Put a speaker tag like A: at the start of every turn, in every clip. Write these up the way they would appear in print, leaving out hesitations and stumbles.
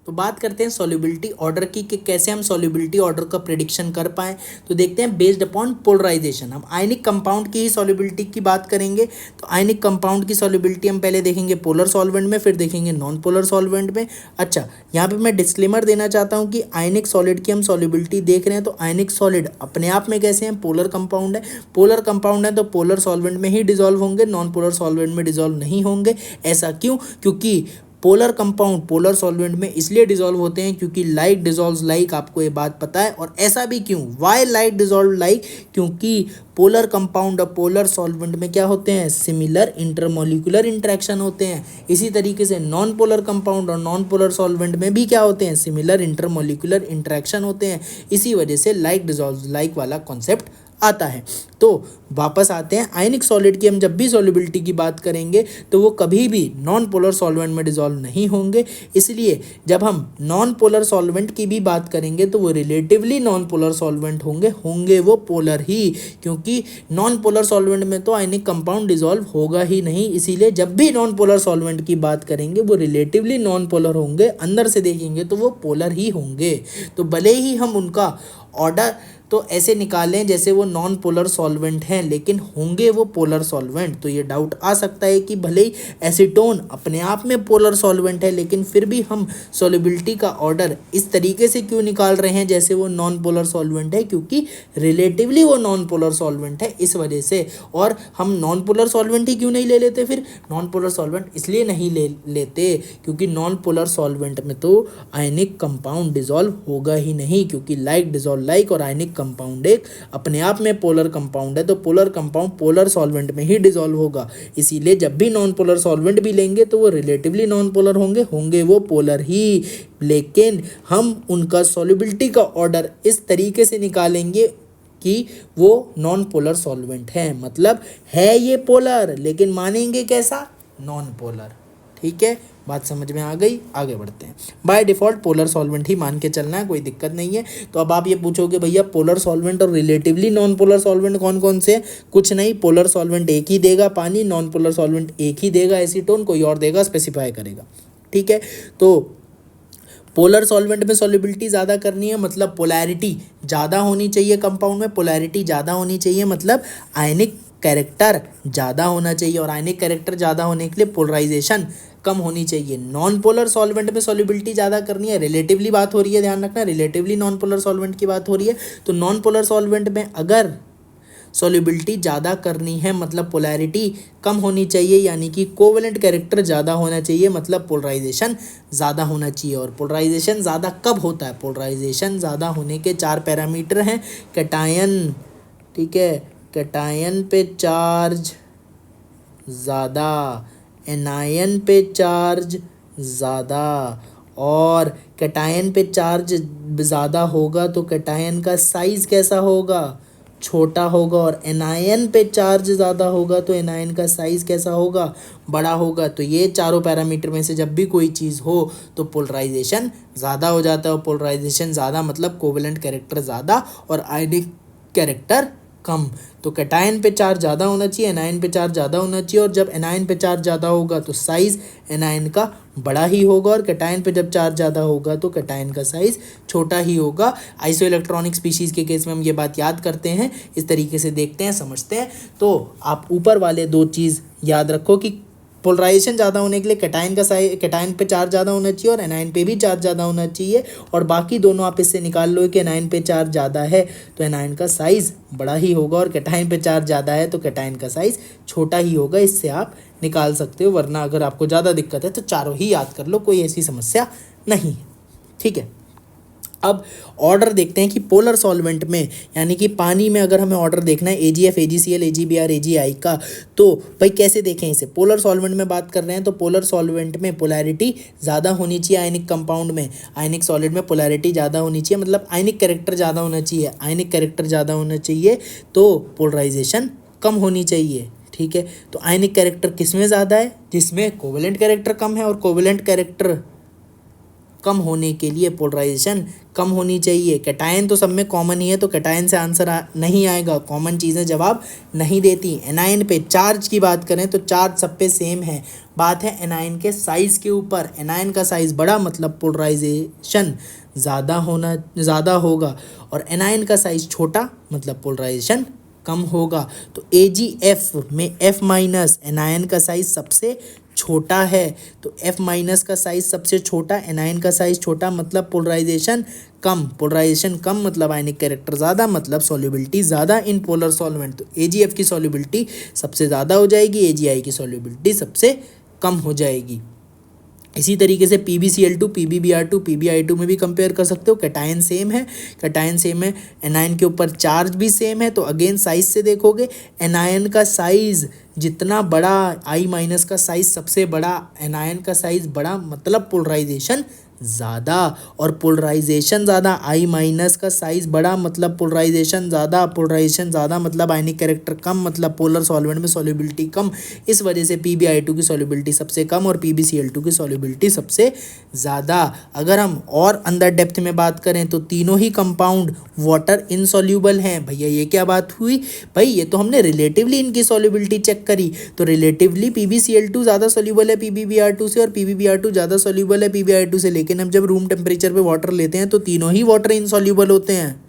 A: तो बात करते हैं सॉल्युबिलिटी ऑर्डर की कि कैसे हम सॉल्युबिलिटी ऑर्डर का प्रेडिक्शन कर पाएँ। तो देखते हैं बेस्ड अपॉन पोलराइजेशन। हम आयनिक कंपाउंड की ही सॉल्युबिलिटी की बात करेंगे। तो आयनिक कंपाउंड की सॉल्युबिलिटी हम पहले देखेंगे पोलर सॉल्वेंट में, फिर देखेंगे नॉन पोलर सॉल्वेंट में। अच्छा, यहाँ पे मैं डिस्क्लेमर देना चाहता हूँ कि आयनिक सॉलिड की हम सॉल्युबिलिटी देख रहे हैं तो आयनिक सॉलिड अपने आप में कैसे हैं, पोलर कंपाउंड है। पोलर कंपाउंड है तो पोलर सॉल्वेंट में ही डिजॉल्व होंगे, नॉन पोलर सॉल्वेंट में डिजॉल्व नहीं होंगे। ऐसा क्यों? क्योंकि पोलर कंपाउंड पोलर सॉल्वेंट में इसलिए डिसॉल्व होते हैं क्योंकि लाइक डिसॉल्व्स लाइक, आपको ये बात पता है। और ऐसा भी क्यों, वाई लाइक डिसॉल्व लाइक, क्योंकि पोलर कंपाउंड और पोलर सॉल्वेंट में क्या होते हैं, सिमिलर इंटरमोलिकुलर इंटरेक्शन होते हैं। इसी तरीके से नॉन पोलर कंपाउंड और नॉन पोलर सॉल्वेंट में भी क्या होते हैं, सिमिलर इंटरमोलिकुलर इंटरेक्शन होते हैं। इसी वजह से लाइक डिसॉल्व लाइक वाला कॉन्सेप्ट आता है। तो वापस आते हैं आयनिक सॉलिड की, हम जब भी सॉल्युबिलिटी की बात करेंगे तो वो कभी भी नॉन पोलर सॉल्वेंट में डिसॉल्व नहीं होंगे। इसलिए जब हम नॉन पोलर सॉल्वेंट की भी बात करेंगे तो वो रिलेटिवली नॉन पोलर सॉल्वेंट होंगे वो पोलर ही, क्योंकि नॉन पोलर सॉल्वेंट में तो आयनिक कंपाउंड डिसॉल्व होगा ही नहीं। इसीलिए जब भी नॉन पोलर सॉल्वेंट की बात करेंगे वो रिलेटिवली नॉन पोलर होंगे, अंदर से देखेंगे तो वो पोलर ही होंगे। तो भले ही हम उनका ऑर्डर तो ऐसे निकालें जैसे वो नॉन पोलर सॉल्वेंट हैं, लेकिन होंगे वो पोलर सॉल्वेंट। तो ये डाउट आ सकता है कि भले ही एसीटोन अपने आप में पोलर सॉल्वेंट है, लेकिन फिर भी हम सॉल्युबिलिटी का ऑर्डर इस तरीके से क्यों निकाल रहे हैं जैसे वो नॉन पोलर सॉल्वेंट है, क्योंकि रिलेटिवली वो नॉन पोलर सॉल्वेंट है, इस वजह से। और हम नॉन पोलर सॉल्वेंट ही क्यों नहीं ले लेते फिर? नॉन पोलर सॉल्वेंट इसलिए नहीं ले लेते क्योंकि नॉन पोलर सॉल्वेंट में तो आयनिक कंपाउंड डिसॉल्व होगा ही नहीं, क्योंकि लाइक डिसॉल्व लाइक, और आयनिक कंपाउंड एक अपने आप में पोलर कंपाउंड है, तो पोलर कंपाउंड पोलर सॉल्वेंट में ही डिसॉल्व होगा। इसीलिए जब भी नॉन पोलर सॉल्वेंट भी लेंगे तो वो रिलेटिवली नॉन पोलर होंगे वो पोलर ही। लेकिन हम उनका सॉल्युबिलिटी का ऑर्डर इस तरीके से निकालेंगे कि वो नॉन पोलर सॉल्वेंट है, मतलब है ये पोलर लेकिन मानेंगे कैसा, नॉन पोलर। ठीक है, बात समझ में आ गई? आगे बढ़ते हैं। बाय डिफ़ॉल्ट पोलर सॉल्वेंट ही मान के चलना है, कोई दिक्कत नहीं है। तो अब आप ये पूछोगे भैया पोलर सॉल्वेंट और रिलेटिवली नॉन पोलर सॉल्वेंट कौन कौन से हैं? कुछ नहीं, पोलर सॉल्वेंट एक ही देगा पानी, नॉन पोलर सॉल्वेंट एक ही देगा एसीटोन, कोई और देगा स्पेसिफाई करेगा। ठीक है, तो पोलर सॉल्वेंट में सॉल्युबिलिटी ज़्यादा करनी है मतलब पोलैरिटी ज़्यादा होनी चाहिए कंपाउंड में, पोलैरिटी ज़्यादा होनी चाहिए मतलब आयनिक कैरेक्टर ज़्यादा होना चाहिए, और आयनिक कैरेक्टर ज़्यादा होने के लिए पोलराइजेशन कम होनी चाहिए। नॉन पोलर सॉल्वेंट में सॉल्युबिलिटी ज़्यादा करनी है, रिलेटिवली बात हो रही है, ध्यान रखना रिलेटिवली नॉन पोलर सॉल्वेंट की बात हो रही है। तो नॉन पोलर सॉल्वेंट में अगर सॉल्युबिलिटी ज़्यादा करनी है मतलब पोलैरिटी कम होनी चाहिए, यानी कि कोवेलेंट कैरेक्टर ज़्यादा होना चाहिए मतलब पोलराइजेशन ज़्यादा होना चाहिए। और पोलराइजेशन ज़्यादा कब होता है? पोलराइजेशन ज़्यादा होने के 4 पैरामीटर हैं। कैटायन, ठीक है, कैटायन पे चार्ज ज़्यादा, एनायन पे चार्ज ज़्यादा, और कैटायन पे चार्ज ज़्यादा होगा तो कैटायन का साइज़ कैसा होगा? छोटा होगा, और एनायन पे चार्ज ज़्यादा होगा तो एनायन का साइज़ कैसा होगा? बड़ा होगा। तो ये चारों पैरामीटर में से जब भी कोई चीज़ हो तो पोलराइजेशन ज़्यादा हो जाता है, और पोलराइजेशन ज़्यादा मतलब कोवेलेंट कैरेक्टर ज़्यादा और आयनिक कैरेक्टर कम। तो कैटायन पे चार्ज ज़्यादा होना चाहिए, एनायन पे चार्ज ज़्यादा होना चाहिए, और जब एनायन पे चार्ज ज़्यादा होगा तो साइज़ एनायन का बड़ा ही होगा, और कैटायन पे जब चार्ज ज़्यादा होगा तो कैटायन का साइज़ छोटा ही होगा। आइसो इलेक्ट्रॉनिक स्पीशीज़ के केस में हम ये बात याद करते हैं, इस तरीके से देखते हैं, समझते हैं। तो आप ऊपर वाले 2 चीज़ याद रखो कि पोलराइजेशन ज़्यादा होने के लिए कैटायन पे चार्ज ज़्यादा होना चाहिए और एनायन पे भी चार्ज ज़्यादा होना चाहिए, और बाकी दोनों आप इससे निकाल लो कि एनायन पे चार्ज ज़्यादा है तो एनायन का साइज़ बड़ा ही होगा, और कैटायन पे चार्ज ज़्यादा है तो कैटायन का साइज़ छोटा ही होगा। इससे आप निकाल सकते हो, वरना अगर आपको ज़्यादा दिक्कत है तो चारों ही याद कर लो, कोई ऐसी समस्या नहीं है। ठीक है, अब ऑर्डर देखते हैं कि पोलर सॉल्वेंट में, यानी कि पानी में अगर हमें ऑर्डर देखना है AgF, AgCl, AgBr, AgI का, तो भाई कैसे देखें इसे? पोलर सॉल्वेंट में बात कर रहे हैं तो पोलर सॉल्वेंट में पोलैरिटी ज़्यादा होनी चाहिए आयनिक कंपाउंड में, आयनिक सॉलिड में पोलैरिटी ज़्यादा होनी चाहिए मतलब आयनिक कैरेक्टर ज़्यादा होना चाहिए, आयनिक कैरेक्टर ज़्यादा होना चाहिए तो पोलराइजेशन कम होनी चाहिए। ठीक है, तो आयनिक कैरेक्टर किस में ज़्यादा है? जिसमें कोवेलेंट कैरेक्टर कम है, और कोवेलेंट कैरेक्टर कम होने के लिए पोलराइजेशन कम होनी चाहिए। कैटायन तो सब में कॉमन ही है, तो कैटायन से आंसर नहीं आएगा, कॉमन चीज़ें जवाब नहीं देती। एनायन पे चार्ज की बात करें तो चार्ज सब पे सेम है, बात है एनायन के साइज़ के ऊपर। एनायन का साइज़ बड़ा मतलब पोलराइजेशन ज़्यादा होगा, और एनायन का साइज़ छोटा मतलब पोलराइजेशन कम होगा। तो AgF में F माइनस एनायन का साइज़ सबसे छोटा है, तो F माइनस का साइज़ सबसे छोटा, एनायन का साइज़ छोटा मतलब पोलराइजेशन कम। पोलराइजेशन कम मतलब आयनिक कैरेक्टर ज़्यादा मतलब सॉल्युबिलिटी ज़्यादा इन पोलर सॉल्वेंट। तो AgF की सॉल्युबिलिटी सबसे ज़्यादा हो जाएगी, AgI की सॉल्युबिलिटी सबसे कम हो जाएगी। इसी तरीके से PbCl2 PbBr2 PbI2 में भी कंपेयर कर सकते हो। कैटायन सेम है, एनायन के ऊपर चार्ज भी सेम है, तो अगेन साइज से देखोगे एनायन का साइज जितना बड़ा, I माइनस का साइज सबसे बड़ा, एनायन का साइज बड़ा मतलब पोलराइजेशन ज़्यादा, और पोलराइजेशन ज़्यादा, I माइनस का साइज बड़ा मतलब पोलराइजेशन ज़्यादा मतलब आयनिक कैरेक्टर कम मतलब पोलर सॉल्वेंट में सॉल्युबिलिटी कम। इस वजह से PbI2 की सॉल्युबिलिटी सबसे कम और PbCl2 की सॉल्युबिलिटी सबसे ज़्यादा। अगर हम और अंदर डेप्थ में बात करें तो तीनों ही कंपाउंड वाटर इनसॉल्यूबल हैं। भैया ये क्या बात हुई भाई, ये तो हमने रिलेटिवली इनकी सॉल्युबिलिटी चेक करी, तो रिलेटिवली PbCl2 ज़्यादा सॉल्यूबल है PbBr2 से, और PbBr2 ज़्यादा सॉल्यूबल है PbI2 से। लेकिन हम जब रूम टेम्परेचर पे वाटर लेते हैं तो तीनों ही वाटर इनसॉल्यूबल होते हैं,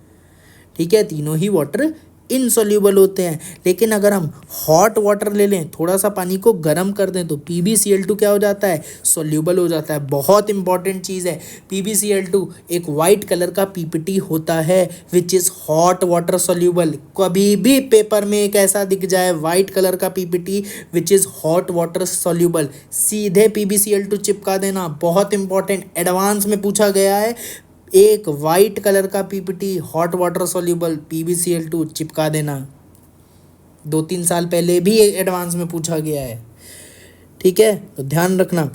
A: ठीक है, तीनों ही वाटर इनसॉल्यूबल होते हैं। लेकिन अगर हम हॉट वाटर ले लें, थोड़ा सा पानी को गर्म कर दें, तो PbCl2 क्या हो जाता है, सॉल्यूबल हो जाता है। बहुत इंपॉर्टेंट चीज़ है, PbCl2 एक वाइट कलर का पीपीटी होता है which is hot water soluble. कभी भी पेपर में एक ऐसा दिख जाए वाइट कलर का PPT which is hot water soluble, सीधे PbCl2 चिपका देना। बहुत इंपॉर्टेंट, एडवांस में पूछा गया है, एक वाइट कलर का PPT hot water soluble PbCl2 चिपका देना। 2-3 साल पहले भी एडवांस में पूछा गया है, ठीक है, तो ध्यान रखना।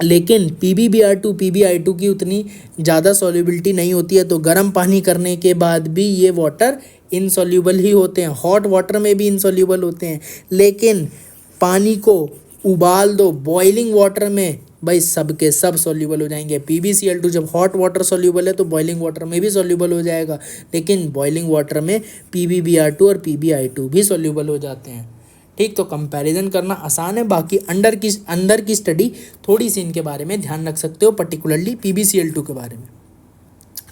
A: लेकिन PbBr2 PbI2 की उतनी ज़्यादा सॉल्युबिलिटी नहीं होती है, तो गर्म पानी करने के बाद भी ये वाटर इनसॉल्यूबल ही होते हैं। हॉट वाटर में भी इनसॉल्यूबल होते हैं, लेकिन पानी को उबाल दो बॉइलिंग वाटर में, भाई सब के सब सॉल्यूबल हो जाएंगे। PbCl2 जब हॉट वाटर सॉल्यूबल है तो बॉइलिंग वाटर में भी सॉल्यूबल हो जाएगा, लेकिन बॉइलिंग वाटर में PbBr2 और PbI2 भी सॉल्यूबल हो जाते हैं, ठीक। तो कंपैरिजन करना आसान है, बाकी अंदर की स्टडी थोड़ी सी इनके बारे में ध्यान रख सकते हो, पर्टिकुलरली PbCl2 के बारे में,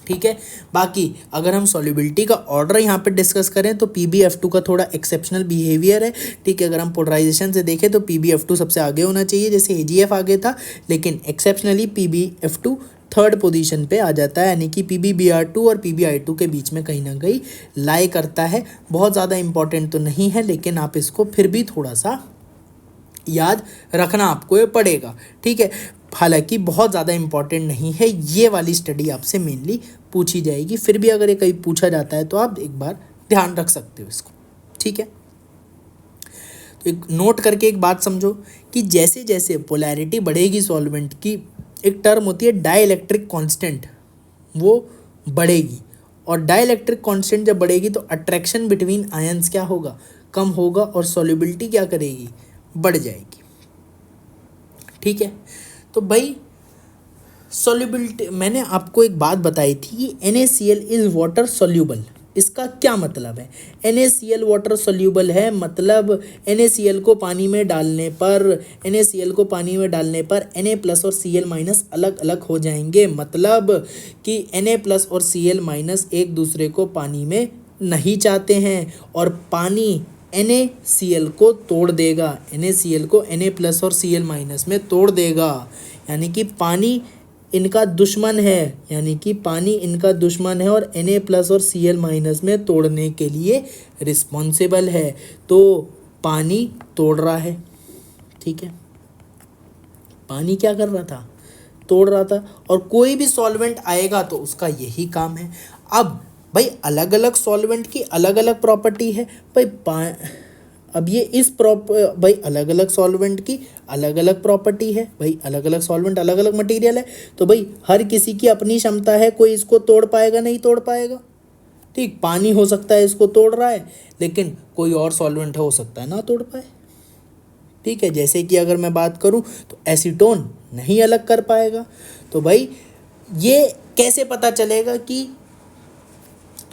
A: ठीक है। बाकी अगर हम सॉल्युबिलिटी का ऑर्डर यहाँ पे डिस्कस करें तो PbF2 का थोड़ा एक्सेप्शनल बिहेवियर है, ठीक है। अगर हम पोलराइजेशन से देखें तो PbF2 सबसे आगे होना चाहिए, जैसे AgF आगे था, लेकिन एक्सेप्शनली PbF2 थर्ड पोजीशन पे आ जाता है, यानी कि PbBr2 और PbI2 के बीच में कहीं ना कहीं लाई करता है। बहुत ज़्यादा इंपॉर्टेंट तो नहीं है, लेकिन आप इसको फिर भी थोड़ा सा याद रखना आपको ये पड़ेगा, ठीक है। हालांकि बहुत ज़्यादा इंपॉर्टेंट नहीं है, ये वाली स्टडी आपसे मेनली पूछी जाएगी, फिर भी अगर ये कहीं पूछा जाता है तो आप एक बार ध्यान रख सकते हो इसको, ठीक है। तो एक नोट करके एक बात समझो कि जैसे जैसे पोलैरिटी बढ़ेगी सॉल्वेंट की, एक टर्म होती है डाइलेक्ट्रिक कांस्टेंट, वो बढ़ेगी, और डाइलेक्ट्रिक कांस्टेंट जब बढ़ेगी तो अट्रैक्शन बिटवीन आयंस क्या होगा, कम होगा, और सॉल्युबिलिटी क्या करेगी, बढ़ जाएगी, ठीक है। तो भाई सॉल्युबिलिटी, मैंने आपको एक बात बताई थी कि NaCl इज़ वाटर सॉल्यूबल, इसका क्या मतलब है। NaCl वाटर सॉल्यूबल है, मतलब NaCl को पानी में डालने पर Na प्लस और Cl माइनस अलग अलग हो जाएंगे, मतलब कि Na प्लस और Cl माइनस एक दूसरे को पानी में नहीं चाहते हैं, और पानी NaCl को तोड़ देगा, NaCl को Na प्लस और Cl माइनस में तोड़ देगा, यानी कि पानी इनका दुश्मन है, और Na प्लस और Cl माइनस में तोड़ने के लिए रिस्पॉन्सिबल है। तो पानी तोड़ रहा है, ठीक है, पानी क्या कर रहा था, तोड़ रहा था, और कोई भी सॉल्वेंट आएगा तो उसका यही काम है। अब भाई अलग अलग सॉल्वेंट की अलग अलग प्रॉपर्टी है, अब ये भाई अलग अलग सॉल्वेंट की अलग अलग प्रॉपर्टी है, भाई अलग अलग सॉल्वेंट अलग अलग मटेरियल है, तो भाई हर किसी की अपनी क्षमता है, कोई इसको तोड़ पाएगा नहीं तोड़ पाएगा, ठीक। पानी हो सकता है इसको तोड़ रहा है, लेकिन कोई और सॉल्वेंट हो सकता है ना तोड़ पाए, ठीक है। जैसे कि अगर मैं बात करूं तो एसीटोन नहीं अलग कर पाएगा, तो भाई ये कैसे पता चलेगा कि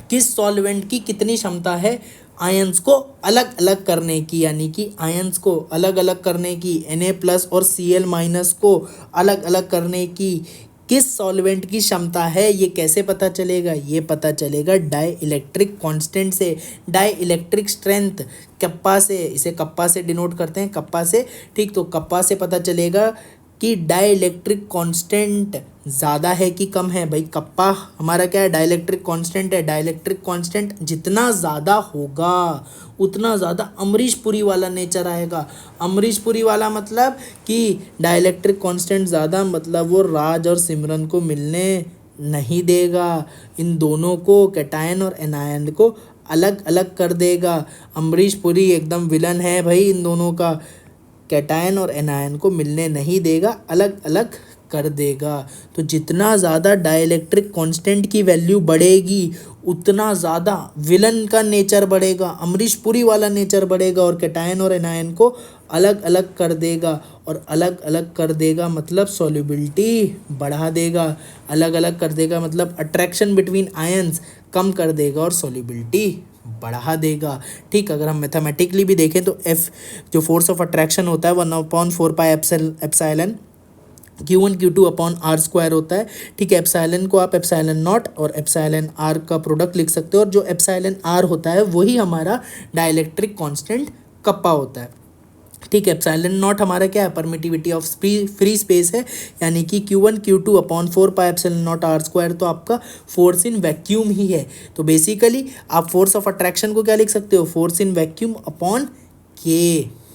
A: किस सॉल्वेंट की कितनी क्षमता है आयंस को अलग अलग करने की, यानी कि आयंस को अलग अलग करने की, Na+ और Cl- को अलग अलग करने की किस सॉल्वेंट की क्षमता है, ये कैसे पता चलेगा? ये पता चलेगा डाई इलेक्ट्रिक कांस्टेंट से, डाई इलेक्ट्रिक स्ट्रेंथ कप्पा से, इसे कप्पा से डिनोट करते हैं, कप्पा से। ठीक, तो कप्पा से पता चलेगा कि डाई इलेक्ट्रिक कांस्टेंट ज़्यादा है कि कम है। भाई कप्पा हमारा क्या है? डाई इलेक्ट्रिक कांस्टेंट है। डाई इलेक्ट्रिक कांस्टेंट जितना ज़्यादा होगा उतना ज़्यादा अमरीश पुरी वाला नेचर आएगा। अमरीश पुरी वाला मतलब कि डाई इलेक्ट्रिक कांस्टेंट ज़्यादा, मतलब वो राज और सिमरन को मिलने नहीं देगा। इन दोनों को, कैटायन और एनायन को अलग अलग कर देगा। अमरीश पुरी एकदम विलन है भाई इन दोनों का, कैटायन और एनायन को मिलने नहीं देगा, अलग अलग कर देगा। तो जितना ज़्यादा डाइलेक्ट्रिक कांस्टेंट की वैल्यू बढ़ेगी उतना ज़्यादा विलन का नेचर बढ़ेगा, अमरीश पुरी वाला नेचर बढ़ेगा, और कैटायन और एनायन को अलग अलग कर देगा। और अलग अलग कर देगा मतलब सॉल्युबिलिटी बढ़ा देगा, अलग अलग कर देगा मतलब अट्रैक्शन बिटवीन आयंस कम कर देगा और सॉल्युबिलिटी बढ़ा देगा। ठीक, अगर हम मैथमेटिकली भी देखें तो एफ जो फोर्स ऑफ अट्रैक्शन होता है 1/4π Q1 Q2 upon are square होता है। ठीक है, एप्साइलन को आप एप्साइलन नॉट और एप्साइलन आर का प्रोडक्ट लिख सकते हो, और जो एप्साइलन आर होता है वही हमारा डाइलेक्ट्रिक कांस्टेंट कप्पा होता है। ठीक है, एप्साइलन नॉट हमारा क्या है? परमिटिविटी ऑफ फ्री स्पेस है, यानी कि Q1 Q2 upon 4πε0 are square, तो आपका फोर्स इन वैक्यूम ही है। तो बेसिकली आप फोर्स ऑफ अट्रैक्शन को क्या लिख सकते हो? फोर्स इन वैक्यूम अपॉन के।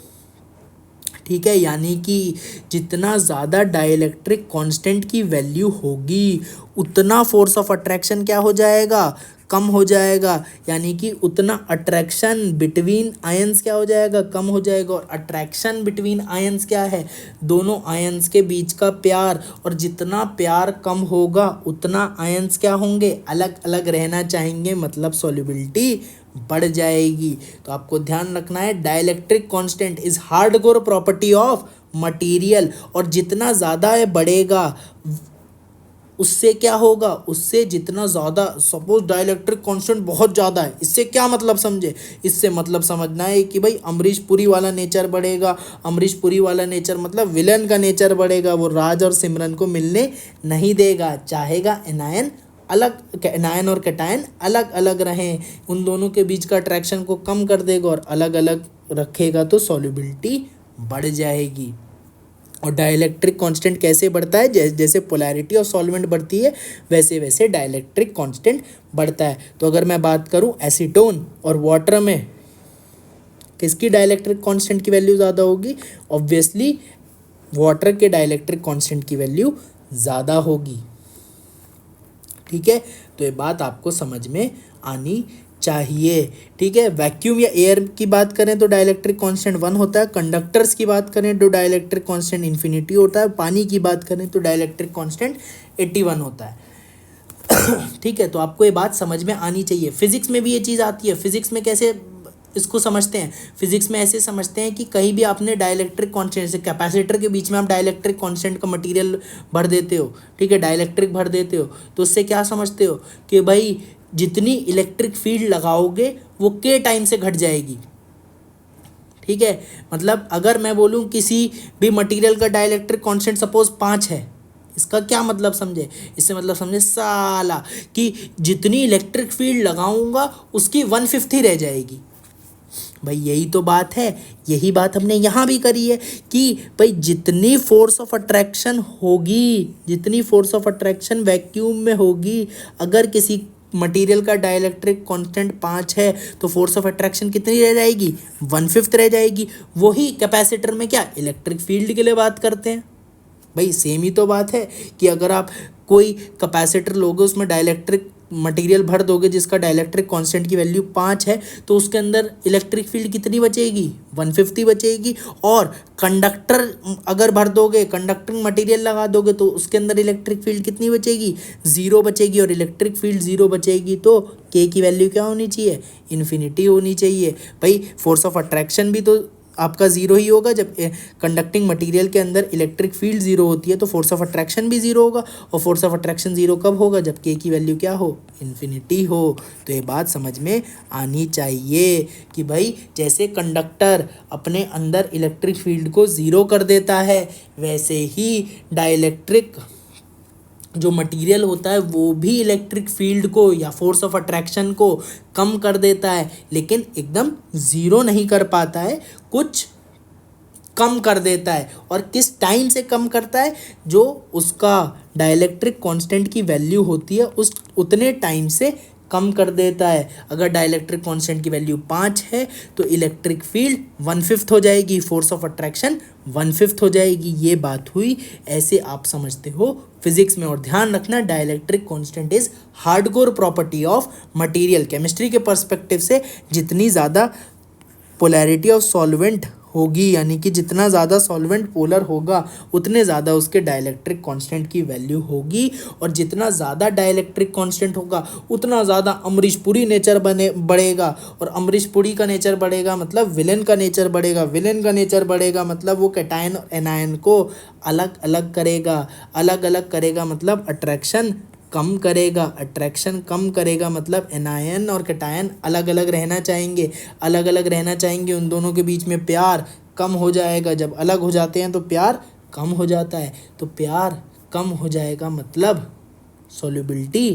A: ठीक है, यानी कि जितना ज़्यादा डाइलेक्ट्रिक कांस्टेंट की वैल्यू होगी उतना फोर्स ऑफ अट्रैक्शन क्या हो जाएगा? कम हो जाएगा, यानी कि उतना अट्रैक्शन बिटवीन आयंस क्या हो जाएगा? कम हो जाएगा। और अट्रैक्शन बिटवीन आयंस क्या है? दोनों आयंस के बीच का प्यार, और जितना प्यार कम होगा उतना आयंस क्या होंगे? अलग अलग रहना चाहेंगे, मतलब सॉल्युबिलिटी बढ़ जाएगी। तो आपको ध्यान रखना है dielectric constant is hardcore property of material, और जितना ज़्यादा ये बढ़ेगा उससे क्या होगा? उससे जितना ज़्यादा, सपोज डाइलेक्ट्रिक कांस्टेंट बहुत ज़्यादा है, इससे क्या मतलब समझे? इससे मतलब समझना है कि भाई अमरीश पुरी वाला नेचर बढ़ेगा। अमरीश पुरी वाला नेचर मतलब विलन का नेचर बढ़ेगा, वो राज और सिमरन को मिलने नहीं देगा, चाहेगा एनायन अलग, एनायन और कैटायन अलग अलग रहें, उन दोनों के बीच का अट्रैक्शन को कम कर देगा और अलग अलग रखेगा, तो सॉल्युबिलिटी बढ़ जाएगी। और डाइलेक्ट्रिक कांस्टेंट कैसे बढ़ता है? जैसे पोलैरिटी ऑफ सॉल्वेंट बढ़ती है वैसे वैसे डाइलेक्ट्रिक कांस्टेंट बढ़ता है। तो अगर मैं बात करूं एसीटोन और वाटर में किसकी डाइलेक्ट्रिक कांस्टेंट की वैल्यू ज़्यादा होगी? ऑब्वियसली वाटर के डाइलेक्ट्रिक कांस्टेंट की वैल्यू ज़्यादा होगी। ठीक है, तो ये बात आपको समझ में आनी चाहिए। ठीक है, वैक्यूम या एयर की बात करें तो डाइलेक्ट्रिक कांस्टेंट 1 होता है, कंडक्टर्स की बात करें तो डाइलेक्ट्रिक कांस्टेंट इन्फिनिटी होता है, पानी की बात करें तो डाइलेक्ट्रिक कांस्टेंट 81 होता है। ठीक है, तो आपको ये बात समझ में आनी चाहिए। फिजिक्स में भी ये चीज़ आती है। फिजिक्स में कैसे इसको समझते हैं? फिजिक्स में ऐसे समझते हैं कि कहीं भी आपने डाइलेक्ट्रिक कांस्टेंट से कैपेसिटर के बीच में आप डाइलेक्ट्रिक कांस्टेंट का मटेरियल भर देते हो, ठीक है, डाइलेक्ट्रिक भर देते हो, तो उससे क्या समझते हो कि भाई जितनी इलेक्ट्रिक फील्ड लगाओगे वो के टाइम से घट जाएगी। ठीक है, मतलब अगर मैं बोलूँ किसी भी मटेरियल का डाइलेक्ट्रिक कांस्टेंट सपोज 5 है, इसका क्या मतलब समझे? इससे मतलब समझे साला कि जितनी इलेक्ट्रिक फील्ड लगाऊंगा उसकी 1/5 ही रह जाएगी। भाई यही तो बात है, यही बात हमने यहाँ भी करी है कि भाई जितनी फोर्स ऑफ अट्रैक्शन होगी, जितनी फोर्स ऑफ अट्रैक्शन वैक्यूम में होगी, अगर किसी मटेरियल का डाइलेक्ट्रिक कांस्टेंट 5 है तो फोर्स ऑफ अट्रैक्शन कितनी रह जाएगी? 1/5 रह जाएगी। वही कैपेसिटर में क्या इलेक्ट्रिक फील्ड के लिए बात करते हैं। भाई सेम ही तो बात है कि अगर आप कोई कैपेसिटर लोगे उसमें डाइलेक्ट्रिक मटेरियल भर दोगे जिसका डाइलेक्ट्रिक कांस्टेंट की वैल्यू 5 है, तो उसके अंदर इलेक्ट्रिक फील्ड कितनी बचेगी? 150 बचेगी। और कंडक्टर अगर भर दोगे, कंडक्टिंग मटेरियल लगा दोगे, तो उसके अंदर इलेक्ट्रिक फील्ड कितनी बचेगी? 0 बचेगी। और इलेक्ट्रिक फील्ड 0 बचेगी तो के की वैल्यू क्या होनी चाहिए? इन्फिनिटी होनी चाहिए। भाई फोर्स ऑफ अट्रैक्शन भी तो आपका ज़ीरो ही होगा। जब कंडक्टिंग मटेरियल के अंदर इलेक्ट्रिक फील्ड ज़ीरो होती है तो फोर्स ऑफ अट्रैक्शन भी ज़ीरो होगा, और फोर्स ऑफ अट्रैक्शन ज़ीरो कब होगा, जब के की वैल्यू क्या हो, इन्फिनिटी हो। तो ये बात समझ में आनी चाहिए कि भाई जैसे कंडक्टर अपने अंदर इलेक्ट्रिक फील्ड को ज़ीरो कर देता है, वैसे ही डाइलेक्ट्रिक जो मटेरियल होता है वो भी इलेक्ट्रिक फील्ड को या फोर्स ऑफ अट्रैक्शन को कम कर देता है, लेकिन एकदम ज़ीरो नहीं कर पाता है, कुछ कम कर देता है। और किस टाइम से कम करता है, जो उसका डाइलेक्ट्रिक कांस्टेंट की वैल्यू होती है उस उतने टाइम से कम कर देता है। अगर डाइलेक्ट्रिक कांस्टेंट की वैल्यू 5 है तो इलेक्ट्रिक फील्ड 1/5 हो जाएगी, फोर्स ऑफ अट्रैक्शन 1/5 हो जाएगी। ये बात हुई, ऐसे आप समझते हो फिजिक्स में। और ध्यान रखना, dielectric constant is hardcore property of material. Chemistry के पर्सपेक्टिव से जितनी ज़्यादा पोलैरिटी ऑफ सॉल्वेंट होगी, यानी कि जितना ज़्यादा सॉल्वेंट पोलर होगा उतने ज़्यादा उसके डाइलेक्ट्रिक कांस्टेंट की वैल्यू होगी, और जितना ज़्यादा डाइलेक्ट्रिक कांस्टेंट होगा उतना ज़्यादा अमरीश पुरी नेचर बढ़ेगा, और अमरीश पुरी का नेचर बढ़ेगा मतलब विलेन का नेचर बढ़ेगा, विलेन का नेचर बढ़ेगा मतलब वो कैटायन और एनायन को अलग अलग करेगा, अलग अलग करेगा मतलब अट्रैक्शन कम करेगा, अट्रैक्शन कम करेगा मतलब एनायन और कैटायन अलग अलग रहना चाहेंगे, अलग अलग रहना चाहेंगे, उन दोनों के बीच में प्यार कम हो जाएगा। जब अलग हो जाते हैं तो प्यार कम हो जाता है, तो प्यार कम हो जाएगा मतलब सॉल्युबिलिटी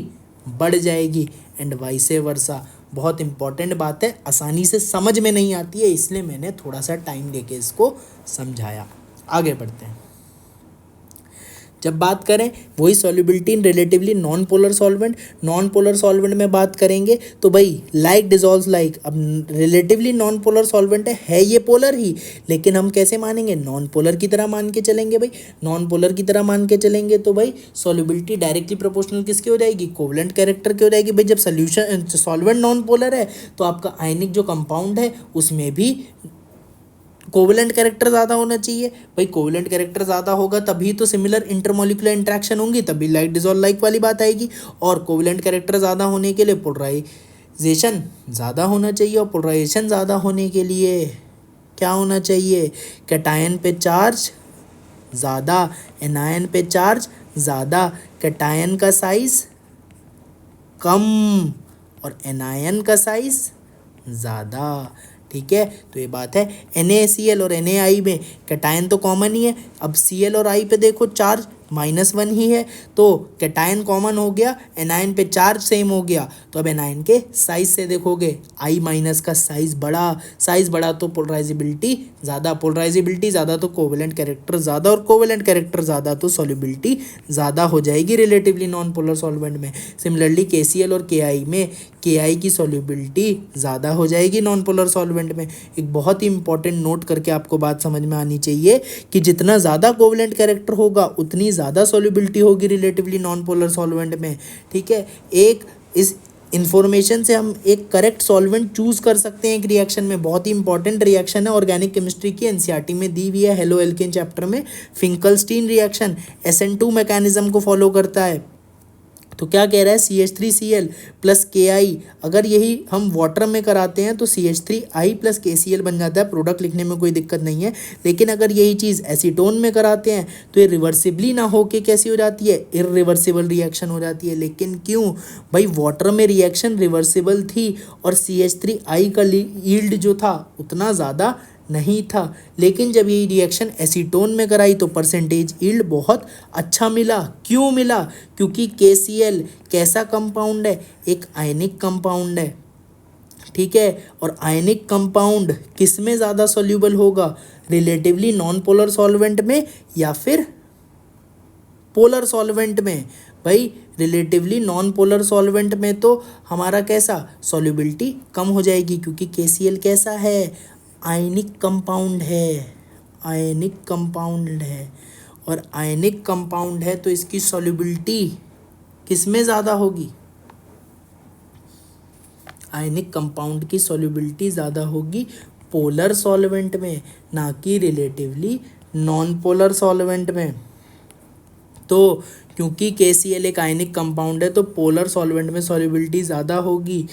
A: बढ़ जाएगी, एंड वाइसे वर्सा। बहुत इंपॉर्टेंट बात है, आसानी से समझ में नहीं आती है, इसलिए मैंने थोड़ा सा टाइम लेके इसको समझाया। आगे बढ़ते हैं। जब बात करें वही solubility in relatively non polar solvent, non polar solvent में बात करेंगे तो भाई लाइक डिजॉल्व्स लाइक। अब रिलेटिवली नॉन पोलर सॉल्वेंट है ये पोलर ही, लेकिन हम कैसे मानेंगे, नॉन पोलर की तरह मान के चलेंगे। भाई नॉन पोलर की तरह मान के चलेंगे तो भाई सॉल्युबिलिटी डायरेक्टली प्रोपोर्शनल किसकी हो जाएगी, कोवलेंट कैरेक्टर की हो जाएगी। भाई जब सोल्यूशन सॉल्वेंट नॉन पोलर है तो आपका आयनिक जो कंपाउंड है उसमें भी कोवलेंट कैरेक्टर ज़्यादा होना चाहिए। भाई कोवलेंट कैरेक्टर ज़्यादा होगा तभी तो सिमिलर इंटरमोलिकुलर इंटरेक्शन होंगी, तभी लाइक डिजॉल्व लाइक वाली बात आएगी। और कोवलेंट कैरेक्टर ज़्यादा होने के लिए पोलराइजेशन ज़्यादा होना चाहिए, और पोलराइजेशन ज़्यादा होने के लिए क्या होना चाहिए, कैटायन पे चार्ज ज़्यादा, एनायन पे चार्ज ज़्यादा, कैटायन का साइज कम और एनायन का साइज ज़्यादा। ठीक है, तो ये बात है। NaCl और NaI में कैटायन तो कॉमन ही है। अब Cl और I पे देखो चार्ज -1 ही है, तो कैटायन कॉमन हो गया, एनायन पे चार्ज सेम हो गया। तो अब एनायन के साइज से देखोगे I- का साइज बड़ा तो पोलराइजेबिलिटी ज़्यादा, पोलराइजेबिलिटी ज़्यादा तो कोवेलेंट कैरेक्टर ज़्यादा, और कोवेलेंट कैरेक्टर ज़्यादा तो सॉल्युबिलिटी ज़्यादा हो जाएगी रिलेटिवली नॉन पोलर सॉल्वेंट में। सिमिलरली KCl और KI में KI की सॉल्युबिलिटी ज़्यादा हो जाएगी नॉन पोलर सॉल्वेंट में। एक बहुत ही इंपॉर्टेंट नोट करके आपको बात समझ में आनी चाहिए कि जितना ज़्यादा कोवेलेंट कैरेक्टर होगा उतनी ज़्यादा सॉल्युबिलिटी होगी रिलेटिवली नॉन पोलर सॉल्वेंट में। ठीक है, एक इस इन्फॉर्मेशन से हम एक करेक्ट सॉल्वेंट चूज़ कर सकते हैं एक रिएक्शन में। बहुत ही इंपॉर्टेंट रिएक्शन है, ऑर्गेनिक केमिस्ट्री की NCERT में दी हुई है, हेलो एल्केन चैप्टर में। फिंकलस्टीन रिएक्शन SN2 मैकेनिज्म को फॉलो करता है। तो क्या कह रहा है, CH3Cl प्लस KI, अगर यही हम वाटर में कराते हैं तो CH3I प्लस KCl बन जाता है। प्रोडक्ट लिखने में कोई दिक्कत नहीं है, लेकिन अगर यही चीज़ एसीटोन में कराते हैं तो ये रिवर्सिबली ना होके कैसी हो जाती है, इरिवर्सिबल रिएक्शन हो जाती है। लेकिन क्यों भाई, वाटर में रिएक्शन रिवर्सिबल थी और CH3I का यील्ड जो था उतना ज़्यादा नहीं था, लेकिन जब ये रिएक्शन एसीटोन में कराई तो परसेंटेज यील्ड बहुत अच्छा मिला। क्यों मिला, क्योंकि KCl कैसा कंपाउंड है, एक आयनिक कंपाउंड है। ठीक है, और आयनिक कंपाउंड किस में ज़्यादा सॉल्यूबल होगा, रिलेटिवली नॉन पोलर सॉल्वेंट में या फिर पोलर सॉल्वेंट में। भाई रिलेटिवली नॉन पोलर सॉल्वेंट में तो हमारा कैसा सॉल्युबिलिटी कम हो जाएगी, क्योंकि KCl कैसा है, आयनिक कंपाउंड है, आयनिक कंपाउंड है, और आयनिक कंपाउंड है तो इसकी सॉल्युबिलिटी किस में ज़्यादा होगी, आयनिक कंपाउंड की सॉल्युबिलिटी ज़्यादा होगी पोलर सॉल्वेंट में, ना कि रिलेटिवली नॉन पोलर सॉल्वेंट में। तो क्योंकि KCl एक आयनिक कंपाउंड है तो पोलर सॉल्वेंट में सॉल्युबिलिटी ज़्यादा होगी,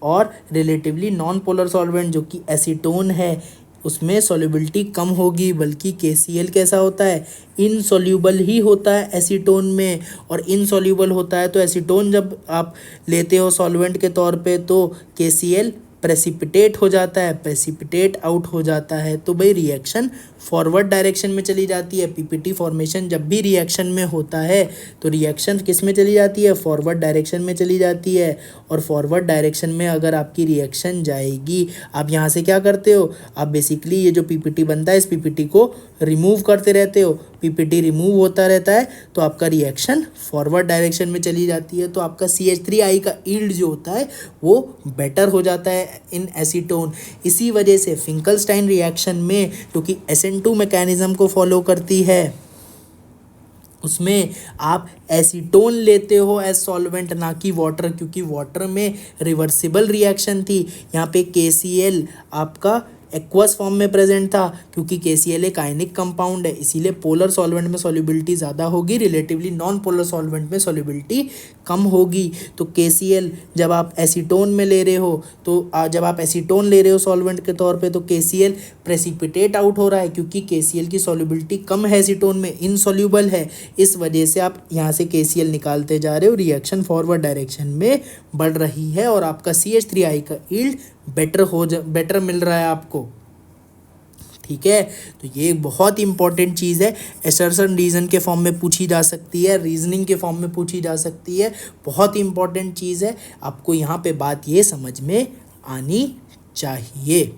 A: और रिलेटिवली नॉन पोलर सॉल्वेंट जो कि एसीटोन है उसमें सॉल्युबिलिटी कम होगी, बल्कि KCl कैसा होता है, इनसॉल्यूबल ही होता है एसीटोन में। और इनसॉल्यूबल होता है तो एसीटोन जब आप लेते हो सॉल्वेंट के तौर पे तो KCl प्रेसिपिटेट हो जाता है, प्रेसिपिटेट आउट हो जाता है। तो भाई रिएक्शन फॉरवर्ड डायरेक्शन में चली जाती है। PPT फॉर्मेशन जब भी रिएक्शन में होता है तो रिएक्शन किस में चली जाती है, फॉरवर्ड डायरेक्शन में चली जाती है। और फॉरवर्ड डायरेक्शन में अगर आपकी रिएक्शन जाएगी, आप यहाँ से क्या करते हो, आप बेसिकली ये जो PPT बनता है इस PPT को रिमूव करते रहते हो। PPT रिमूव होता रहता है तो आपका रिएक्शन फॉरवर्ड डायरेक्शन में चली जाती है। तो आपका CH3I का यील्ड जो होता है वो बेटर हो जाता है इन एसीटोन। इसी वजह से फिंकलस्टाइन रिएक्शन में, क्योंकि SN2 मैकेनिज्म को फॉलो करती है, उसमें आप एसीटोन लेते हो एज सॉल्वेंट, ना कि वाटर, क्योंकि वाटर में रिवर्सिबल रिएक्शन थी। यहाँ पे KCl आपका एक्वस फॉर्म में प्रेजेंट था, क्योंकि KCl एक आयनिक कंपाउंड है, इसीलिए पोलर सॉल्वेंट में सॉल्युबिलिटी ज़्यादा होगी, रिलेटिवली नॉन पोलर सॉल्वेंट में सॉल्युबिलिटी कम होगी। तो KCl जब आप एसीटोन में ले रहे हो, तो जब आप एसीटोन ले रहे हो सॉल्वेंट के तौर पे, तो KCl प्रेसिपिटेट आउट हो रहा है, क्योंकि KCl की सॉल्युबिलिटी कम है एसीटोन में, इनसॉल्यूबल है। इस वजह से आप यहाँ से KCl निकालते जा रहे हो, रिएक्शन फॉरवर्ड डायरेक्शन में बढ़ रही है और आपका CH3I का यील्ड बेटर मिल रहा है आपको। ठीक है, तो ये एक बहुत इंपॉर्टेंट चीज़ है, असर्शन रीज़न के फॉर्म में पूछी जा सकती है, रीजनिंग के फॉर्म में पूछी जा सकती है, बहुत इंपॉर्टेंट चीज़ है। आपको यहाँ पे बात ये समझ में आनी चाहिए।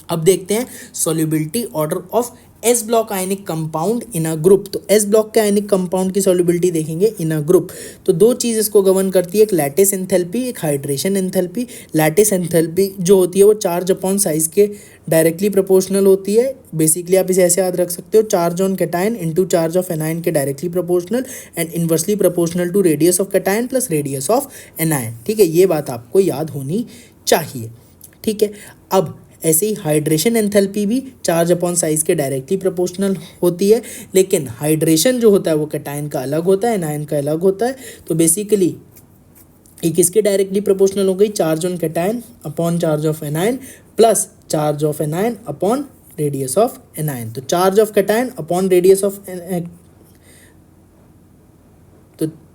A: अब देखते हैं solubility order of S block ionic compound in a group. तो S ब्लॉक के आयनिक कंपाउंड की सॉल्युबिलिटी देखेंगे इन अ ग्रुप। तो दो चीज़ इसको गवर्न करती है, एक लैटिस एंथैल्पी, एक हाइड्रेशन एंथैल्पी। लैटिस एंथैल्पी जो होती है वो चार्ज अपॉन साइज के डायरेक्टली प्रोपोर्शनल होती है। बेसिकली आप इसे ऐसे याद रख सकते हो, charge on cation into charge of anion के directly proportional and inversely proportional to radius of cation plus radius of anion. ठीक है, ये बात आपको याद होनी चाहिए। ठीक है, अब ऐसे ही हाइड्रेशन एंथैल्पी भी चार्ज अपॉन साइज के डायरेक्टली प्रोपोर्शनल होती है, लेकिन हाइड्रेशन जो होता है वो कैटायन का अलग होता है, एनायन का अलग होता है। तो बेसिकली ये किसके डायरेक्टली प्रोपोर्शनल हो गई, charge on cation upon charge of anion plus charge of anion upon radius of anion. तो charge of cation upon radius of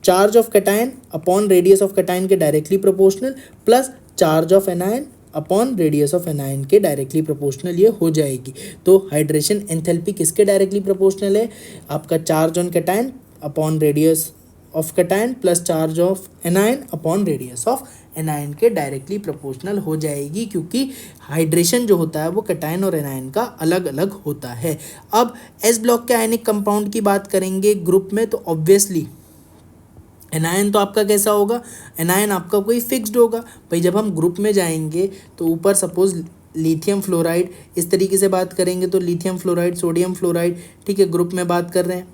A: charge of cation upon radius of cation के directly proportional plus charge of anion upon radius of anion के directly proportional ये हो जाएगी। तो hydration enthalpy किसके directly proportional है, आपका charge on cation upon radius of cation plus charge of anion upon radius of anion के directly proportional हो जाएगी, क्योंकि हाइड्रेशन जो होता है वो कैटायन और एनायन का अलग अलग होता है। अब S ब्लॉक के आयनिक कंपाउंड की बात करेंगे ग्रुप में, तो ऑब्वियसली एनायन तो आपका कैसा होगा, एनायन आपका कोई फिक्स्ड होगा। भाई जब हम ग्रुप में जाएंगे तो ऊपर सपोज लिथियम फ्लोराइड, इस तरीके से बात करेंगे तो लिथियम फ्लोराइड, सोडियम फ्लोराइड, ठीक है, ग्रुप में बात कर रहे हैं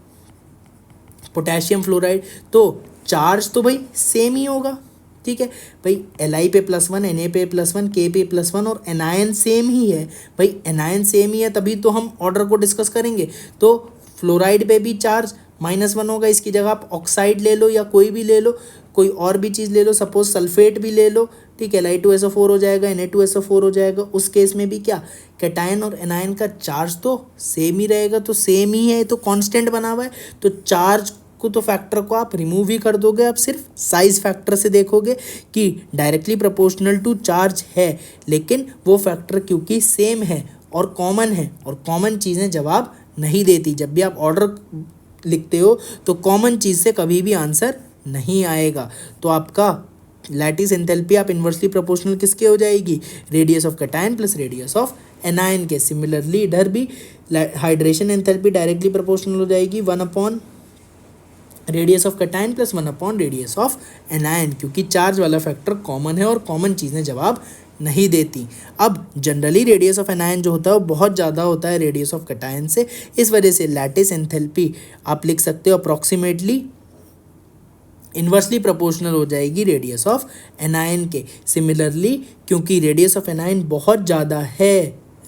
A: पोटेशियम फ्लोराइड, तो चार्ज तो भाई सेम ही होगा। ठीक है भाई, Li पे +1, Na पे +1, K पे +1 और एनायन सेम ही है। भाई एनायन सेम ही है तभी तो हम ऑर्डर को डिस्कस करेंगे। तो फ्लोराइड पे भी चार्ज -1 होगा, इसकी जगह आप ऑक्साइड ले लो या कोई भी ले लो, कोई और भी चीज़ ले लो, सपोज सल्फेट भी ले लो, ठीक है, Li2SO4 हो जाएगा, Na2SO4 हो जाएगा। उस केस में भी क्या, कैटायन और एनायन का चार्ज तो सेम ही रहेगा, तो सेम ही है, तो कांस्टेंट बना हुआ है। तो चार्ज को तो फैक्टर को आप रिमूव ही कर दोगे, आप सिर्फ साइज फैक्टर से देखोगे कि डायरेक्टली प्रोपोर्शनल टू चार्ज है, लेकिन वो फैक्टर क्योंकि सेम है और कॉमन है, और कॉमन चीज़ें जवाब नहीं देती। जब भी आप ऑर्डर लिखते हो तो कॉमन चीज़ से कभी भी आंसर नहीं आएगा। तो आपका लैटिस एंथैल्पी आप इन्वर्सली प्रोपोर्शनल किसके हो जाएगी, radius of cation plus radius of anion के। सिमिलरली इधर भी हाइड्रेशन एंथैल्पी डायरेक्टली प्रोपोर्शनल हो जाएगी 1 upon radius of cation plus 1 upon radius of anion, क्योंकि चार्ज वाला फैक्टर कॉमन है और कॉमन चीज़ें जवाब नहीं देती। अब जनरली रेडियस ऑफ एनायन जो होता है वो बहुत ज़्यादा होता है रेडियस ऑफ कैटायन से, इस वजह से लैटिस एंथैल्पी आप लिख सकते हो अप्रॉक्सीमेटली इन्वर्सली प्रोपोर्शनल हो जाएगी रेडियस ऑफ एनायन के। सिमिलरली क्योंकि रेडियस ऑफ एनायन बहुत ज़्यादा है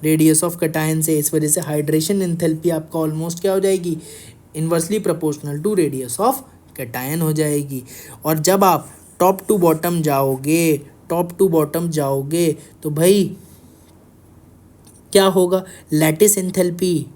A: रेडियस ऑफ कैटायन से, इस वजह से हाइड्रेशन एंथैल्पी आपका ऑलमोस्ट क्या हो जाएगी, inversely proportional to radius of cation हो जाएगी। और जब आप टॉप टू बॉटम जाओगे तो भाई क्या होगा, लैटिस एंथैल्पी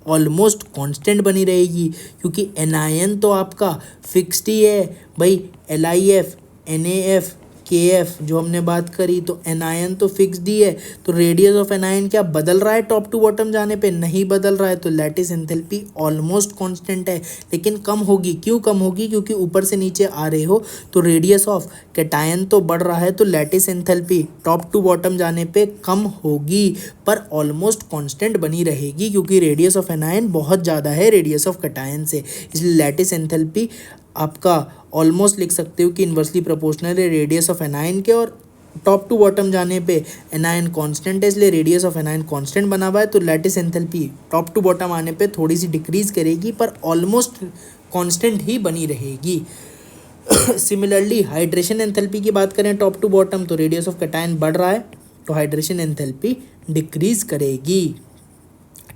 A: ऑलमोस्ट कांस्टेंट बनी रहेगी, क्योंकि एनायन तो आपका फिक्स्ड ही है भाई, LIF NAF KF जो हमने बात करी, तो एनायन तो फिक्स्ड ही है। तो रेडियस ऑफ एनायन क्या बदल रहा है टॉप टू बॉटम जाने पे? नहीं बदल रहा है। तो लैटिस एंथैल्पी ऑलमोस्ट कांस्टेंट है, लेकिन कम होगी। क्यों कम होगी? क्योंकि ऊपर से नीचे आ रहे हो तो रेडियस ऑफ कैटायन तो बढ़ रहा है, तो lattice enthalpy top to bottom जाने पे कम होगी, पर ऑलमोस्ट कांस्टेंट बनी रहेगी, क्योंकि रेडियस ऑफ एनायन बहुत ज़्यादा है रेडियस ऑफ कैटायन से। इसलिए लैटिस एंथैल्पी आपका ऑलमोस्ट लिख सकते हो कि इन्वर्सली प्रोपोर्शनल है रेडियस ऑफ एनायन के, और टॉप टू बॉटम जाने पे एनायन कांस्टेंट है, इसलिए रेडियस ऑफ एनायन कांस्टेंट बना हुआ है। तो lattice enthalpy top to bottom आने पे थोड़ी सी डिक्रीज करेगी, पर ऑलमोस्ट कांस्टेंट ही बनी रहेगी। सिमिलरली हाइड्रेशन एंथैल्पी की बात करें टॉप टू बॉटम, तो रेडियस ऑफ कैटायन बढ़ रहा है, तो हाइड्रेशन एंथैल्पी डिक्रीज करेगी।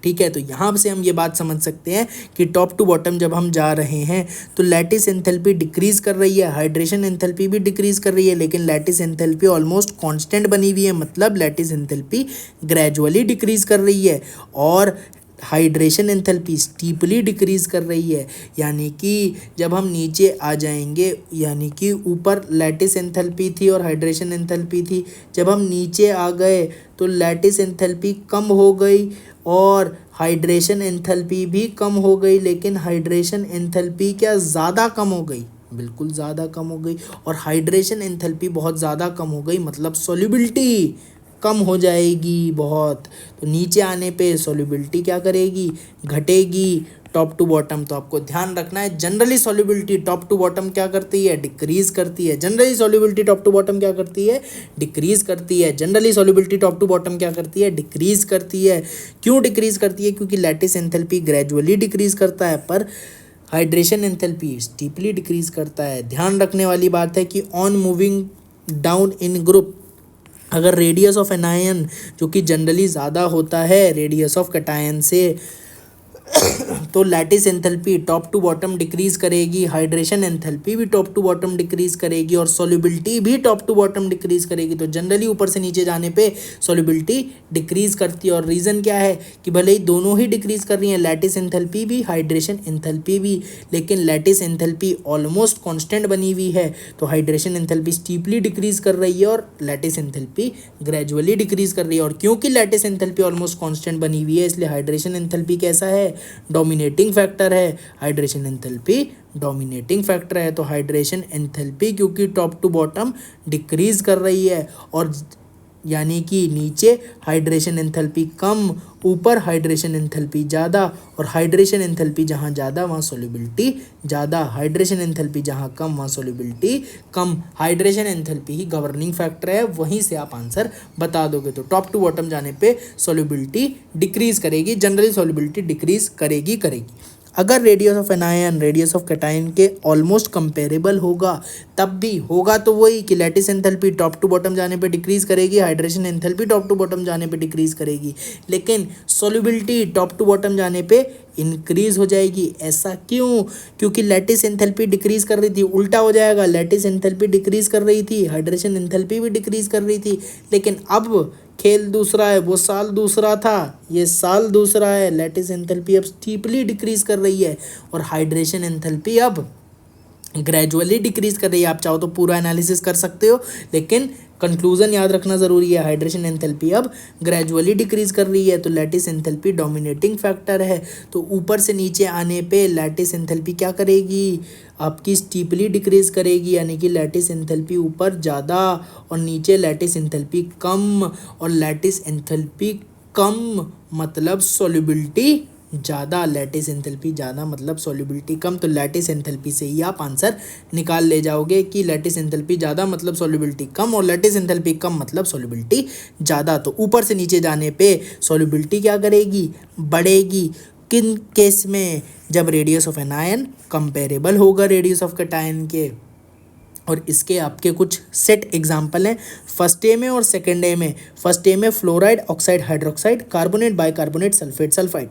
A: ठीक है, तो यहाँ से हम ये बात समझ सकते हैं कि टॉप टू बॉटम जब हम जा रहे हैं तो लैटिस एंथैल्पी डिक्रीज कर रही है, हाइड्रेशन एंथैल्पी भी डिक्रीज कर रही है, लेकिन लैटिस एंथैल्पी ऑलमोस्ट कांस्टेंट बनी हुई है, मतलब लैटिस एंथैल्पी ग्रेजुअली डिक्रीज कर रही है, और हाइड्रेशन एंथैल्पी स्टीपली डिक्रीज कर रही है। यानी कि जब हम नीचे आ जाएंगे, यानी कि ऊपर लैटिस एंथैल्पी थी और हाइड्रेशन एंथैल्पी थी, जब हम नीचे आ गए तो लैटिस एंथैल्पी कम हो गई और हाइड्रेशन एंथैल्पी भी कम हो गई, लेकिन हाइड्रेशन एंथैल्पी क्या ज़्यादा कम हो गई? बिल्कुल ज़्यादा कम हो गई। और हाइड्रेशन एंथैल्पी बहुत ज़्यादा कम हो गई, मतलब सॉल्युबिलिटी कम हो जाएगी बहुत। तो नीचे आने पे सॉल्युबिलिटी क्या करेगी? घटेगी टॉप टू बॉटम। तो आपको ध्यान रखना है, generally solubility top to bottom क्या करती है? डिक्रीज करती है। Generally solubility top to bottom क्या करती है? डिक्रीज करती है। Generally solubility top to bottom क्या करती है? डिक्रीज करती है। क्यों डिक्रीज करती है? क्योंकि लैटिस एंथैल्पी ग्रेजुअली डिक्रीज करता है, पर हाइड्रेशन एंथैल्पी स्टीपली डिक्रीज करता है। ध्यान रखने वाली बात है कि on moving down in group, अगर रेडियस ऑफ एनायन जो कि जनरली ज़्यादा होता है रेडियस ऑफ कैटायन से, तो lattice enthalpy top to bottom decrease करेगी, हाइड्रेशन एंथैल्पी भी टॉप टू बॉटम डिक्रीज करेगी, और सॉल्युबिलिटी भी टॉप टू बॉटम डिक्रीज करेगी। तो जनरली ऊपर से नीचे जाने पे सॉल्युबिलिटी डिक्रीज करती है। और रीज़न क्या है कि भले ही दोनों ही डिक्रीज कर रही हैं, लैटिस एंथैल्पी भी हाइड्रेशन एंथैल्पी भी, लेकिन लैटिस एंथैल्पी ऑलमोस्ट कॉन्स्टेंट बनी हुई है, तो हाइड्रेशन एंथैल्पी स्टीपली डिक्रीज कर रही है और लैटिस एंथैल्पी ग्रेजुअली डिक्रीज कर रही है। और क्योंकि लैटिस एंथैल्पी ऑलमोस्ट कॉन्स्टेंट बनी हुई है, इसलिए हाइड्रेशन एंथैल्पी कैसा है? डोमिनेटिंग फैक्टर है। हाइड्रेशन एंथैल्पी डोमिनेटिंग फैक्टर है। तो हाइड्रेशन एंथैल्पी क्योंकि टॉप टू बॉटम डिक्रीज कर रही है, और यानी कि नीचे हाइड्रेशन एंथैल्पी कम, ऊपर हाइड्रेशन एंथैल्पी ज़्यादा, और हाइड्रेशन एंथैल्पी जहाँ ज़्यादा वहाँ सॉल्युबिलिटी ज़्यादा, हाइड्रेशन एंथैल्पी जहाँ कम वहाँ सॉल्युबिलिटी कम। हाइड्रेशन एंथैल्पी ही गवर्निंग फैक्टर है, वहीं से आप आंसर बता दोगे। तो टॉप टू बॉटम जाने पे सॉल्युबिलिटी डिक्रीज करेगी, जनरली सॉल्युबिलिटी डिक्रीज करेगी। अगर radius of anion radius of cation के ऑलमोस्ट कंपेरेबल होगा, तब भी होगा तो वही कि lattice enthalpy top to bottom जाने पे डिक्रीज करेगी, hydration enthalpy top to bottom जाने पे डिक्रीज करेगी, लेकिन सॉल्युबिलिटी टॉप टू बॉटम जाने पे इंक्रीज हो जाएगी। ऐसा क्यों? क्योंकि लैटिस एंथैल्पी डिक्रीज कर रही थी, उल्टा हो जाएगा। लैटिस एंथैल्पी डिक्रीज कर रही थी, हाइड्रेशन एंथैल्पी भी डिक्रीज कर रही थी, लेकिन अब खेल दूसरा है, वो साल दूसरा था, ये साल दूसरा है। लैटिस एंथैल्पी अब स्टीपली डिक्रीज कर रही है, और हाइड्रेशन एंथैल्पी अब ग्रेजुअली डिक्रीज कर रही है। आप चाहो तो पूरा एनालिसिस कर सकते हो, लेकिन कंक्लूजन याद रखना ज़रूरी है। हाइड्रेशन एंथैल्पी अब ग्रेजुअली डिक्रीज कर रही है, तो लैटिस एंथैल्पी डोमिनेटिंग फैक्टर है। तो ऊपर से नीचे आने पे लैटिस एंथैल्पी क्या करेगी? आपकी स्टीपली डिक्रीज करेगी, यानी कि लैटिस एंथैल्पी ऊपर ज़्यादा और नीचे लैटिस एंथैल्पी कम, और लैटिस एंथैल्पी कम मतलब सॉल्युबिलिटी ज़्यादा, लैटिस एंथैल्पी ज़्यादा मतलब सॉल्युबिलिटी कम। तो लैटिस एंथैल्पी से ही आप आंसर निकाल ले जाओगे कि लैटिस एंथैल्पी ज़्यादा मतलब सॉल्युबिलिटी कम, और लैटिस एंथैल्पी कम मतलब सॉल्युबिलिटी ज़्यादा। तो ऊपर से नीचे जाने पे सॉल्युबिलिटी क्या करेगी? बढ़ेगी। किन केस में? जब रेडियस ऑफ एनायन कंपेरेबल होगा रेडियस ऑफ कैटायन के। और इसके आपके कुछ सेट एग्जाम्पल हैं फर्स्ट ए में और सेकंड ए में। फर्स्ट ए में fluoride oxide hydroxide, carbonate bicarbonate sulphate sulphide,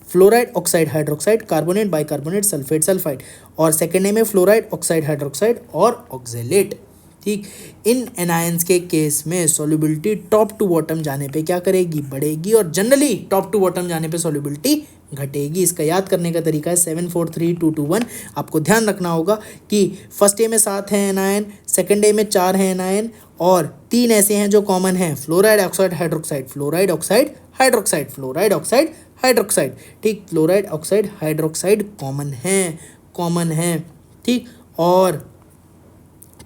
A: fluoride oxide hydroxide, carbonate bicarbonate sulphate sulphide, और सेकंड ए में फ्लोराइड ऑक्साइड हाइड्रोक्साइड और ऑक्जेलेट। ठीक। इन एनायंस के केस में सॉल्युबिलिटी टॉप टू बॉटम जाने पे क्या करेगी, बढ़ेगी, और जनरली टॉप टू बॉटम जाने पे सॉल्युबिलिटी घटेगी। इसका याद करने का तरीका है 7 4 3 2 2 1। आपको ध्यान रखना होगा कि फर्स्ट ए में 7 है एनायन, सेकंड ए में 4 है एनायन, और 3 ऐसे हैं जो कॉमन हैं, fluoride oxide hydroxide, fluoride oxide hydroxide, fluoride oxide hydroxide. ठीक, फ्लोराइड ऑक्साइड हाइड्रोक्साइड कॉमन है। ठीक, और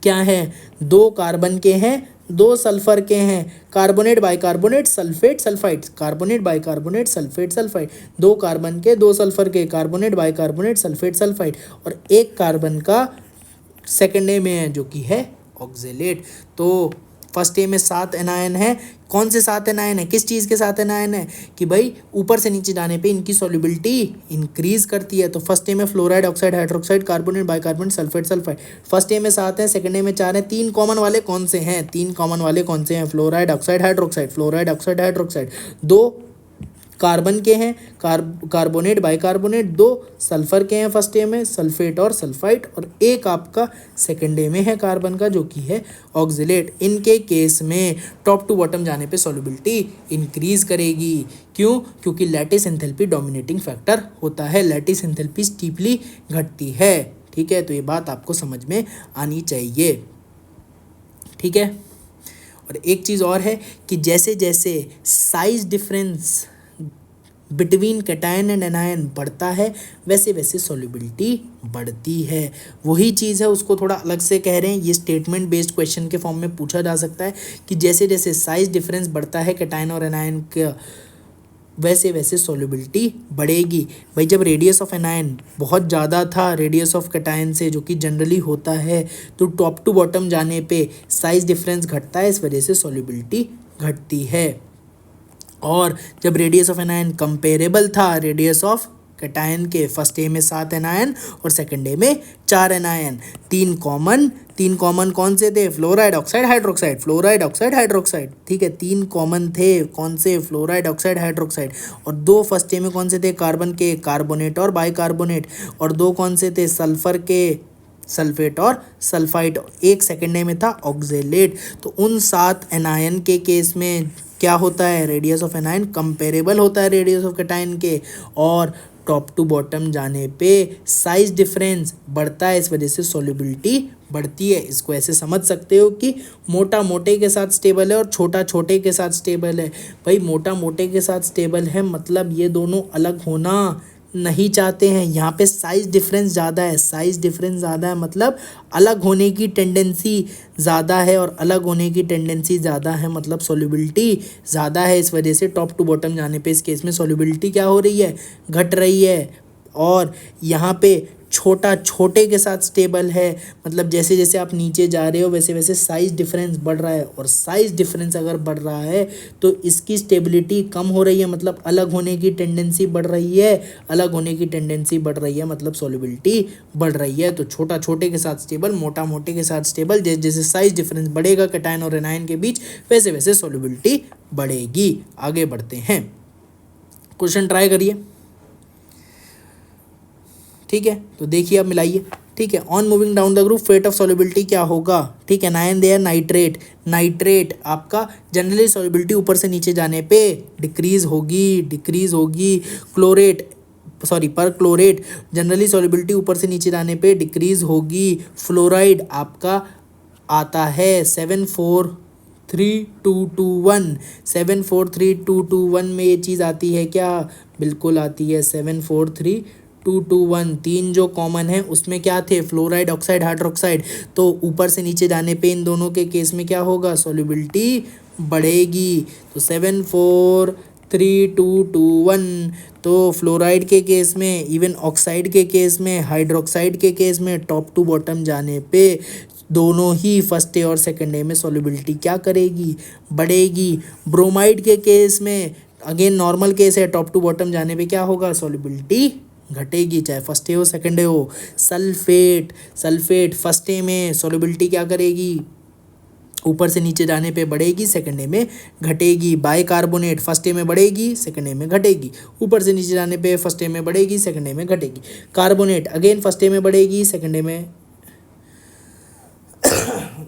A: क्या है, 2 कार्बन के हैं, 2 सल्फर के हैं, carbonate bicarbonate sulphate sulphide, carbonate bicarbonate sulphate sulphide, 2 carbon के 2 सल्फर के, कार्बोनेट बाइकार्बोनेट सल्फेट सल्फाइड, और 1 कार्बन का सेकेंड ए में है जो कि है ऑक्जेलेट। तो फर्स्ट ए में 7 एनायन है, कौन से 7 एनायन है, किस चीज़ के 7 एनायन है कि भाई ऊपर से नीचे जाने पे इनकी सॉल्युबिलिटी इंक्रीज करती है। तो फर्स्ट ए में fluoride oxide hydroxide carbonate bicarbonate sulphate sulphide, first A में 7 है, सेकंड ए में 4 है। 3 कॉमन वाले कौन से हैं, 3 कॉमन वाले कौन से हैं, fluoride oxide hydroxide, fluoride oxide hydroxide. 2 carbon के हैं, कार्बोनेट बाइकार्बोनेट, 2 सल्फर के हैं फर्स्ट ए में, सल्फेट और सल्फाइड, और 1 आपका सेकेंड ए में है कार्बन का जो कि है ऑक्जेलेट। इनके केस में टॉप टू बॉटम जाने पे सॉल्युबिलिटी इंक्रीज करेगी। क्यों, क्योंकि लैटिस एंथैल्पी डोमिनेटिंग फैक्टर होता है, लैटिस एंथैल्पी स्टीपली घटती है। ठीक है, तो ये बात आपको समझ में आनी चाहिए। ठीक है, और एक चीज़ और है कि जैसे जैसे size difference between cation and anion बढ़ता है वैसे वैसे सॉल्युबिलिटी बढ़ती है। वही चीज़ है, उसको थोड़ा अलग से कह रहे हैं, ये स्टेटमेंट बेस्ड क्वेश्चन के फॉर्म में पूछा जा सकता है कि जैसे जैसे साइज डिफरेंस बढ़ता है कैटायन और एनायन का वैसे वैसे सॉल्युबिलिटी बढ़ेगी। भाई जब रेडियस ऑफ एनायन बहुत ज़्यादा था रेडियस ऑफ कैटायन से, जो कि जनरली होता है, तो टॉप टू बॉटम जाने पे साइज डिफरेंस घटता है, इस वजह से सॉल्युबिलिटी घटती है। और जब रेडियस ऑफ एनायन कंपेरेबल था रेडियस ऑफ कैटायन के, फर्स्ट ए में 7 एनायन और सेकंड ए में 4 एनायन, 3 कॉमन कौन से थे, fluoride oxide hydroxide, fluoride oxide hydroxide. ठीक है, 3 कॉमन थे, कौन से, फ्लोराइड ऑक्साइड हाइड्रोक्साइड, और 2 फर्स्ट ए में कौन से थे, कार्बन के, कार्बोनेट और बाइकार्बोनेट, और 2 कौन से थे, सल्फर के, सल्फेट और सल्फाइड, 1 सेकेंड ए में था ऑक्जेलेट। तो उन 7 एनायन के केस में क्या होता है, रेडियस ऑफ एनायन कंपेरेबल होता है रेडियस ऑफ कैटायन के, और टॉप टू बॉटम जाने पे साइज डिफरेंस बढ़ता है, इस वजह से सॉल्युबिलिटी बढ़ती है। इसको ऐसे समझ सकते हो कि मोटा मोटे के साथ स्टेबल है और छोटा छोटे के साथ स्टेबल है। भाई मोटा मोटे के साथ स्टेबल है मतलब ये दोनों अलग होना नहीं चाहते हैं। यहाँ पे साइज डिफरेंस ज़्यादा है, साइज डिफरेंस ज़्यादा है मतलब अलग होने की टेंडेंसी ज़्यादा है, और अलग होने की टेंडेंसी ज़्यादा है मतलब सॉल्युबिलिटी ज़्यादा है। इस वजह से टॉप टू बॉटम जाने पे इस केस में सॉल्युबिलिटी क्या हो रही है, घट रही है। और यहाँ पे छोटा छोटे के साथ स्टेबल है, मतलब जैसे जैसे आप नीचे जा रहे हो वैसे वैसे साइज डिफरेंस बढ़ रहा है, और साइज डिफरेंस अगर बढ़ रहा है तो इसकी स्टेबिलिटी कम हो रही है, मतलब अलग होने की टेंडेंसी बढ़ रही है, अलग होने की टेंडेंसी बढ़ रही है मतलब सॉल्युबिलिटी बढ़ रही है। तो छोटा छोटे के साथ स्टेबल, मोटा मोटे के साथ स्टेबल, जैसे जैसे साइज डिफरेंस बढ़ेगा कैटायन और एनायन के बीच वैसे वैसे सॉल्युबिलिटी बढ़ेगी। आगे बढ़ते हैं, क्वेश्चन ट्राई करिए। ठीक है, तो देखिए अब मिलाइए। ठीक है, on moving down the group fate of solubility क्या होगा। ठीक है, नाइन देयर नाइट्रेट आपका जनरली सॉल्युबिलिटी ऊपर से नीचे जाने पे डिक्रीज होगी। पर क्लोरेट जनरली सॉल्युबिलिटी ऊपर से नीचे जाने पे डिक्रीज होगी। फ्लोराइड आपका आता है 74321 74321 में ये चीज़ आती है क्या, बिल्कुल आती है 74321। 3 जो कॉमन है उसमें क्या थे, फ्लोराइड ऑक्साइड हाइड्रोक्साइड, तो ऊपर से नीचे जाने पे इन दोनों के केस में क्या होगा, सॉल्युबिलिटी बढ़ेगी। तो 74321, तो फ्लोराइड के केस में, इवन ऑक्साइड के केस में, हाइड्रोक्साइड के केस में टॉप टू बॉटम जाने पे दोनों ही फर्स्ट ए और सेकंड ए में सॉल्युबिलिटी क्या करेगी, बढ़ेगी। ब्रोमाइड के केस में अगेन नॉर्मल केस है, टॉप टू बॉटम जाने पे क्या होगा, सॉल्युबिलिटी घटेगी, चाहे फर्स्ट ए हो सेकंड ए हो। सल्फेट फर्स्ट ए में सॉल्युबिलिटी क्या करेगी, ऊपर से नीचे जाने पे बढ़ेगी, सेकंड ए में घटेगी। बाइकार्बोनेट फर्स्ट ए में बढ़ेगी, सेकंड ए में घटेगी, ऊपर से नीचे जाने पे फर्स्ट ए में बढ़ेगी, सेकंड ए में घटेगी। कार्बोनेट अगेन फर्स्ट ए में बढ़ेगी, सेकंड ए में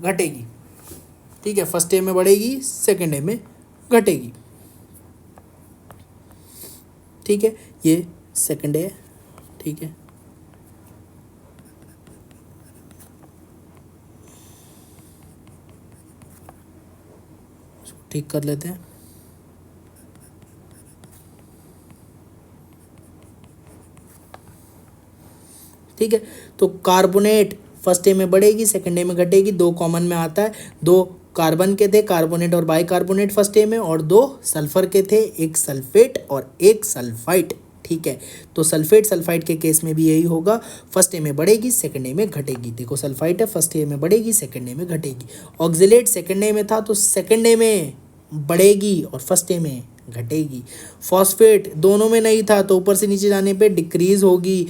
A: घटेगी, ठीक है। फर्स्ट ए में बढ़ेगी, सेकंड ए में घटेगी, ठीक है। ये सेकंड ए, ठीक है। ठीक कर लेते हैं, ठीक है। तो कार्बोनेट फर्स्ट ए में बढ़ेगी, सेकंड ए में घटेगी, दो कॉमन में आता है, दो कार्बन के थे कार्बोनेट और बाइकार्बोनेट फर्स्ट ए में, और दो सल्फर के थे, एक सल्फेट और एक सल्फाइट, ठीक है। तो सल्फेट सल्फाइट के केस में भी यही होगा, फर्स्ट ए में बढ़ेगी, सेकंड ए में घटेगी। देखो सल्फाइट है, फर्स्ट ए में बढ़ेगी, सेकंड ए में घटेगी। ऑक्जेलेट सेकंड ए में था तो सेकंड ए में बढ़ेगी और फर्स्ट ए में घटेगी। फॉस्फेट दोनों में नहीं था तो ऊपर से नीचे जाने पे डिक्रीज होगी।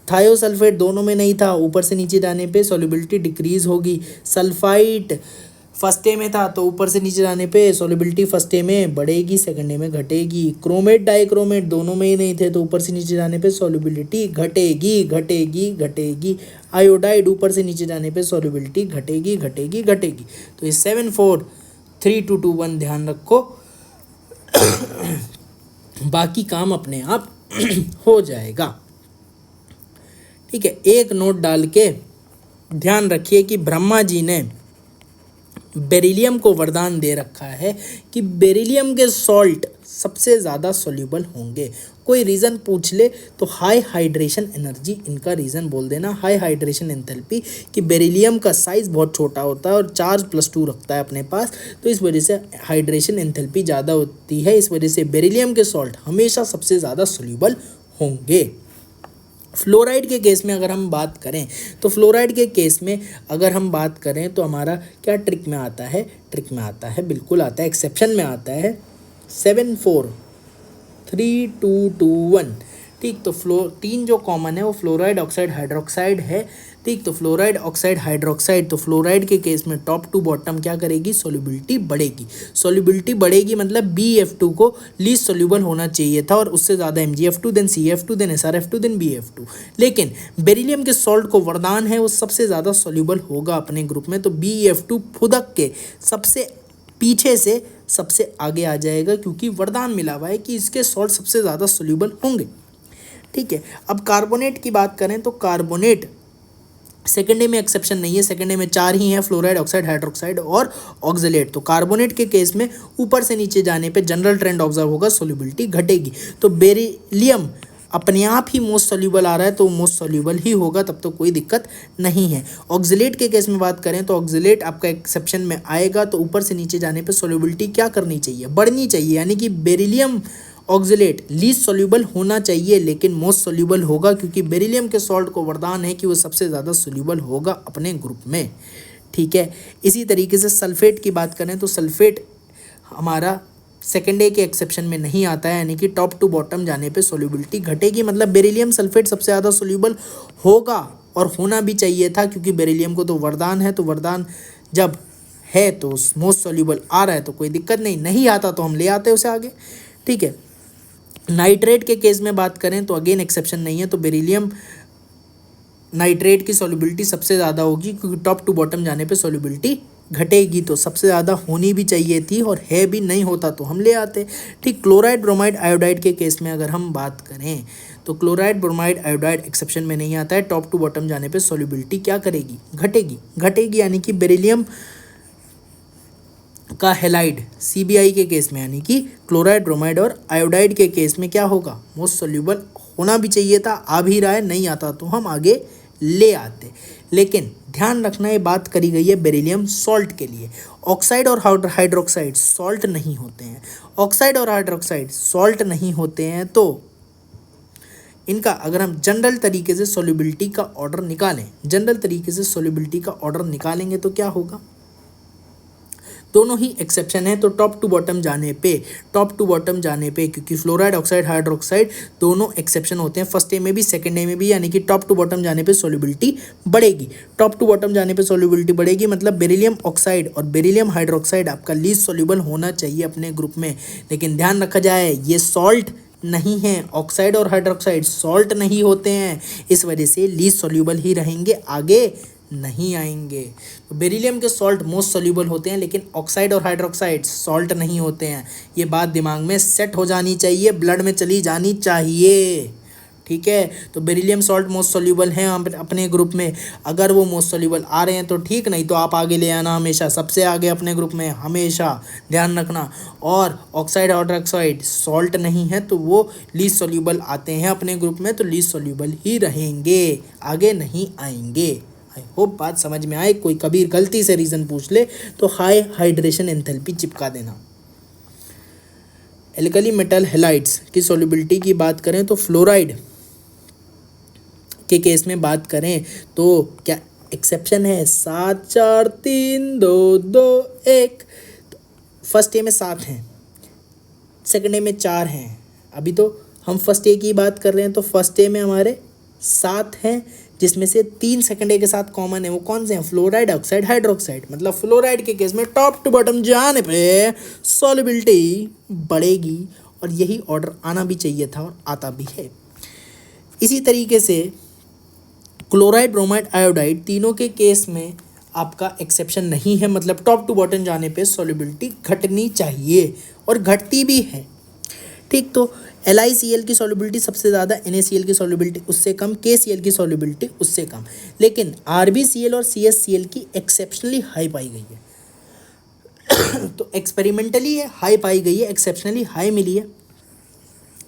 A: थायोसल्फेट दोनों में नहीं था, ऊपर से नीचे जाने पे सॉल्युबिलिटी डिक्रीज होगी। सल्फाइट फर्स्ट ए में था तो ऊपर से नीचे जाने पे सॉल्युबिलिटी फर्स्ट ए में बढ़ेगी, सेकंड ए में घटेगी। क्रोमेट डाइक्रोमेट दोनों में ही नहीं थे तो ऊपर से नीचे जाने पे सॉल्युबिलिटी घटेगी घटेगी घटेगी। आयोडाइड ऊपर से नीचे जाने पे सॉल्युबिलिटी घटेगी घटेगी घटेगी। तो ये 7 4 3 2 2 1 ध्यान रखो, बाकी काम अपने आप हो जाएगा, ठीक है। एक नोट डाल के ध्यान रखिए कि ब्रह्मा जी ने बेरिलियम को वरदान दे रखा है कि बेरिलियम के सॉल्ट सबसे ज़्यादा सोल्यूबल होंगे। कोई रीज़न पूछ ले तो हाई हाइड्रेशन एनर्जी इनका रीज़न बोल देना, हाई हाइड्रेशन एंथैल्पी, कि बेरिलियम का साइज़ बहुत छोटा होता है और चार्ज +2 रखता है अपने पास, तो इस वजह से हाइड्रेशन एंथैल्पी ज़्यादा होती है। इस वजह से बेरिलियम के सॉल्ट हमेशा सबसे ज़्यादा सोल्यूबल होंगे। फ्लोराइड के केस में अगर हम बात करें तो फ्लोराइड के केस में अगर हम बात करें तो हमारा क्या ट्रिक में आता है, ट्रिक में आता है, बिल्कुल आता है, एक्सेप्शन में आता है 7 4 3 2 2 1, ठीक। तो तीन जो कॉमन है वो फ्लोराइड ऑक्साइड हाइड्रोक्साइड है, ठीक। तो फ्लोराइड ऑक्साइड हाइड्रोक्साइड, तो फ्लोराइड के केस में टॉप टू बॉटम क्या करेगी, सॉल्युबिलिटी बढ़ेगी। सॉल्युबिलिटी बढ़ेगी मतलब BF2 को लीस्ट सॉल्युबल होना चाहिए था और उससे ज़्यादा MgF2 then CF2 then SrF2 then BF2, लेकिन बेरिलियम के सॉल्ट को वरदान है वो सबसे ज़्यादा सॉल्युबल होगा अपने ग्रुप में, तो BF2 फुदक के सबसे पीछे से सबसे आगे आ जाएगा क्योंकि वरदान मिला हुआ है कि इसके सॉल्ट सबसे ज़्यादा सॉल्युबल होंगे, ठीक है। अब कार्बोनेट की बात करें तो कार्बोनेट सेकेंड ए में एक्सेप्शन नहीं है, सेकेंड ए में 4 ही हैं, फ्लोराइड ऑक्साइड हाइड्रोक्साइड और ऑक्जेलेट। तो कार्बोनेट के केस में ऊपर से नीचे जाने पे जनरल ट्रेंड ऑब्जर्व होगा, सॉल्युबिलिटी घटेगी। तो बेरिलियम अपने आप ही मोस्ट सॉल्युबल आ रहा है तो मोस्ट सॉल्युबल ही होगा, तब तो कोई दिक्कत नहीं है। ऑक्जेलेट के केस में बात करें तो ऑक्जेलेट आपका एक्सेप्शन में आएगा, तो ऊपर से नीचे जाने पे सॉल्युबिलिटी क्या करनी चाहिए, बढ़नी चाहिए, यानी कि बेरिलियम ऑक्जेलेट लीस्ट सॉल्युबल होना चाहिए लेकिन मोस्ट सॉल्युबल होगा क्योंकि बेरिलियम के सॉल्ट को वरदान है कि वो सबसे ज़्यादा सॉल्युबल होगा अपने ग्रुप में, ठीक है। इसी तरीके से सल्फेट की बात करें तो सल्फेट हमारा सेकेंड ए के एक्सेप्शन में नहीं आता है, यानी कि टॉप टू बॉटम जाने पे सॉल्युबिलिटी घटेगी, मतलब बेरिलियम सल्फेट सबसे ज़्यादा सॉल्युबल होगा और होना भी चाहिए था क्योंकि बेरिलियम को तो वरदान है, तो वरदान जब है तो मोस्ट सॉल्युबल आ रहा है तो कोई दिक्कत नहीं, नहीं आता तो हम ले आते उसे आगे, ठीक है। नाइट्रेट के केस में बात करें तो अगेन एक्सेप्शन नहीं है, तो बेरिलियम नाइट्रेट की सॉल्युबिलिटी सबसे ज़्यादा होगी क्योंकि टॉप टू बॉटम जाने पे सॉल्युबिलिटी घटेगी, तो सबसे ज़्यादा होनी भी चाहिए थी और है भी, नहीं होता तो हम ले आते, ठीक। क्लोराइड ब्रोमाइड आयोडाइड के केस में अगर हम बात करें तो क्लोराइड ब्रोमाइड आयोडाइड एक्सेप्शन में नहीं आता है, टॉप टू बॉटम जाने पे सॉल्युबिलिटी क्या करेगी, घटेगी घटेगी, यानी कि बेरिलियम का हेलाइड CBI के केस में, यानी कि क्लोराइड ब्रोमाइड और आयोडाइड के केस में क्या होगा, मोस्ट सॉल्युबल होना भी चाहिए था, आ भी रहा है, नहीं आता तो हम आगे ले आते। लेकिन ध्यान रखना ये बात करी गई है बेरिलियम सॉल्ट के लिए, ऑक्साइड और हाइड्रोक्साइड सॉल्ट नहीं होते हैं, ऑक्साइड और हाइड्रोक्साइड सॉल्ट नहीं होते हैं, तो इनका अगर हम जनरल तरीके से सॉल्युबिलिटी का ऑर्डर निकालें, जनरल तरीके से सॉल्युबिलिटी का ऑर्डर निकालेंगे तो क्या होगा, दोनों ही एक्सेप्शन है, तो टॉप टू बॉटम जाने पे, टॉप टू बॉटम जाने पे क्योंकि फ्लोराइड ऑक्साइड हाइड्रोक्साइड दोनों एक्सेप्शन होते हैं, फर्स्ट ए में भी सेकंड ए में भी, यानी कि टॉप टू बॉटम जाने पे सॉल्युबिलिटी बढ़ेगी, टॉप टू बॉटम जाने पे सॉल्युबिलिटी बढ़ेगी, मतलब बेरिलियम ऑक्साइड और बेरिलियम हाइड्रोक्साइड आपका लीस्ट सॉल्युबल होना चाहिए अपने ग्रुप में, लेकिन ध्यान रखा जाए ये सॉल्ट नहीं है, ऑक्साइड और हाइड्रोक्साइड सॉल्ट नहीं होते हैं, इस वजह से लीस्ट सॉल्युबल ही रहेंगे, आगे नहीं आएंगे। तो बेरिलियम के सॉल्ट मोस्ट सोल्यूबल होते हैं, लेकिन ऑक्साइड और हाइड्रोक्साइड सॉल्ट नहीं होते हैं। ये बात दिमाग में सेट हो जानी चाहिए, ब्लड में चली जानी चाहिए, ठीक है। तो बेरिलियम सॉल्ट मोस्ट सोल्यूबल हैं अपने ग्रुप में। अगर वो मोस्ट सोल्यूबल आ रहे हैं तो ठीक, नहीं तो आप आगे ले आना, हमेशा सबसे आगे अपने ग्रुप में, हमेशा ध्यान रखना। और ऑक्साइड हाइड्रोक्साइड सॉल्ट नहीं है तो वो लीस्ट सोल्यूबल आते हैं अपने ग्रुप में, तो लीस्ट सोल्यूबल ही रहेंगे, आगे नहीं आएंगे। आई होप बात समझ में आए। कोई कभी गलती से रीज़न पूछ ले तो हाई हाइड्रेशन एंथैल्पी चिपका देना। एल्कली मेटल हैलाइड्स की सॉल्युबिलिटी की बात करें तो फ्लोराइड के केस में बात करें तो क्या एक्सेप्शन है? 7 4 3 2 2 1। फर्स्ट ए में 7 हैं, सेकंड ए में 4 हैं। अभी तो हम फर्स्ट ए की बात कर रहे हैं, तो फर्स्ट ए में हमारे 7 हैं, जिसमें से 3 सेकंड ए के साथ कॉमन है। वो कौन से हैं? Fluoride, oxide, hydroxide. मतलब फ्लोराइड के केस में टॉप टू बॉटम जाने पे सॉल्युबिलिटी बढ़ेगी, और यही ऑर्डर आना भी चाहिए था और आता भी है। इसी तरीके से क्लोराइड, ब्रोमाइड, आयोडाइड तीनों के केस में आपका एक्सेप्शन नहीं है, मतलब टॉप टू बॉटम जाने पे सॉल्युबिलिटी घटनी चाहिए और घटती भी है, ठीक। तो LiCl की सॉल्युबिलिटी सबसे ज़्यादा, NaCl की सॉल्युबिलिटी उससे कम, KCl की सॉल्युबिलिटी उससे कम, लेकिन RbCl और CsCl की एक्सेप्शनली हाई पाई गई है। तो एक्सपेरिमेंटली हाई पाई गई है, एक्सेप्शनली हाई मिली है,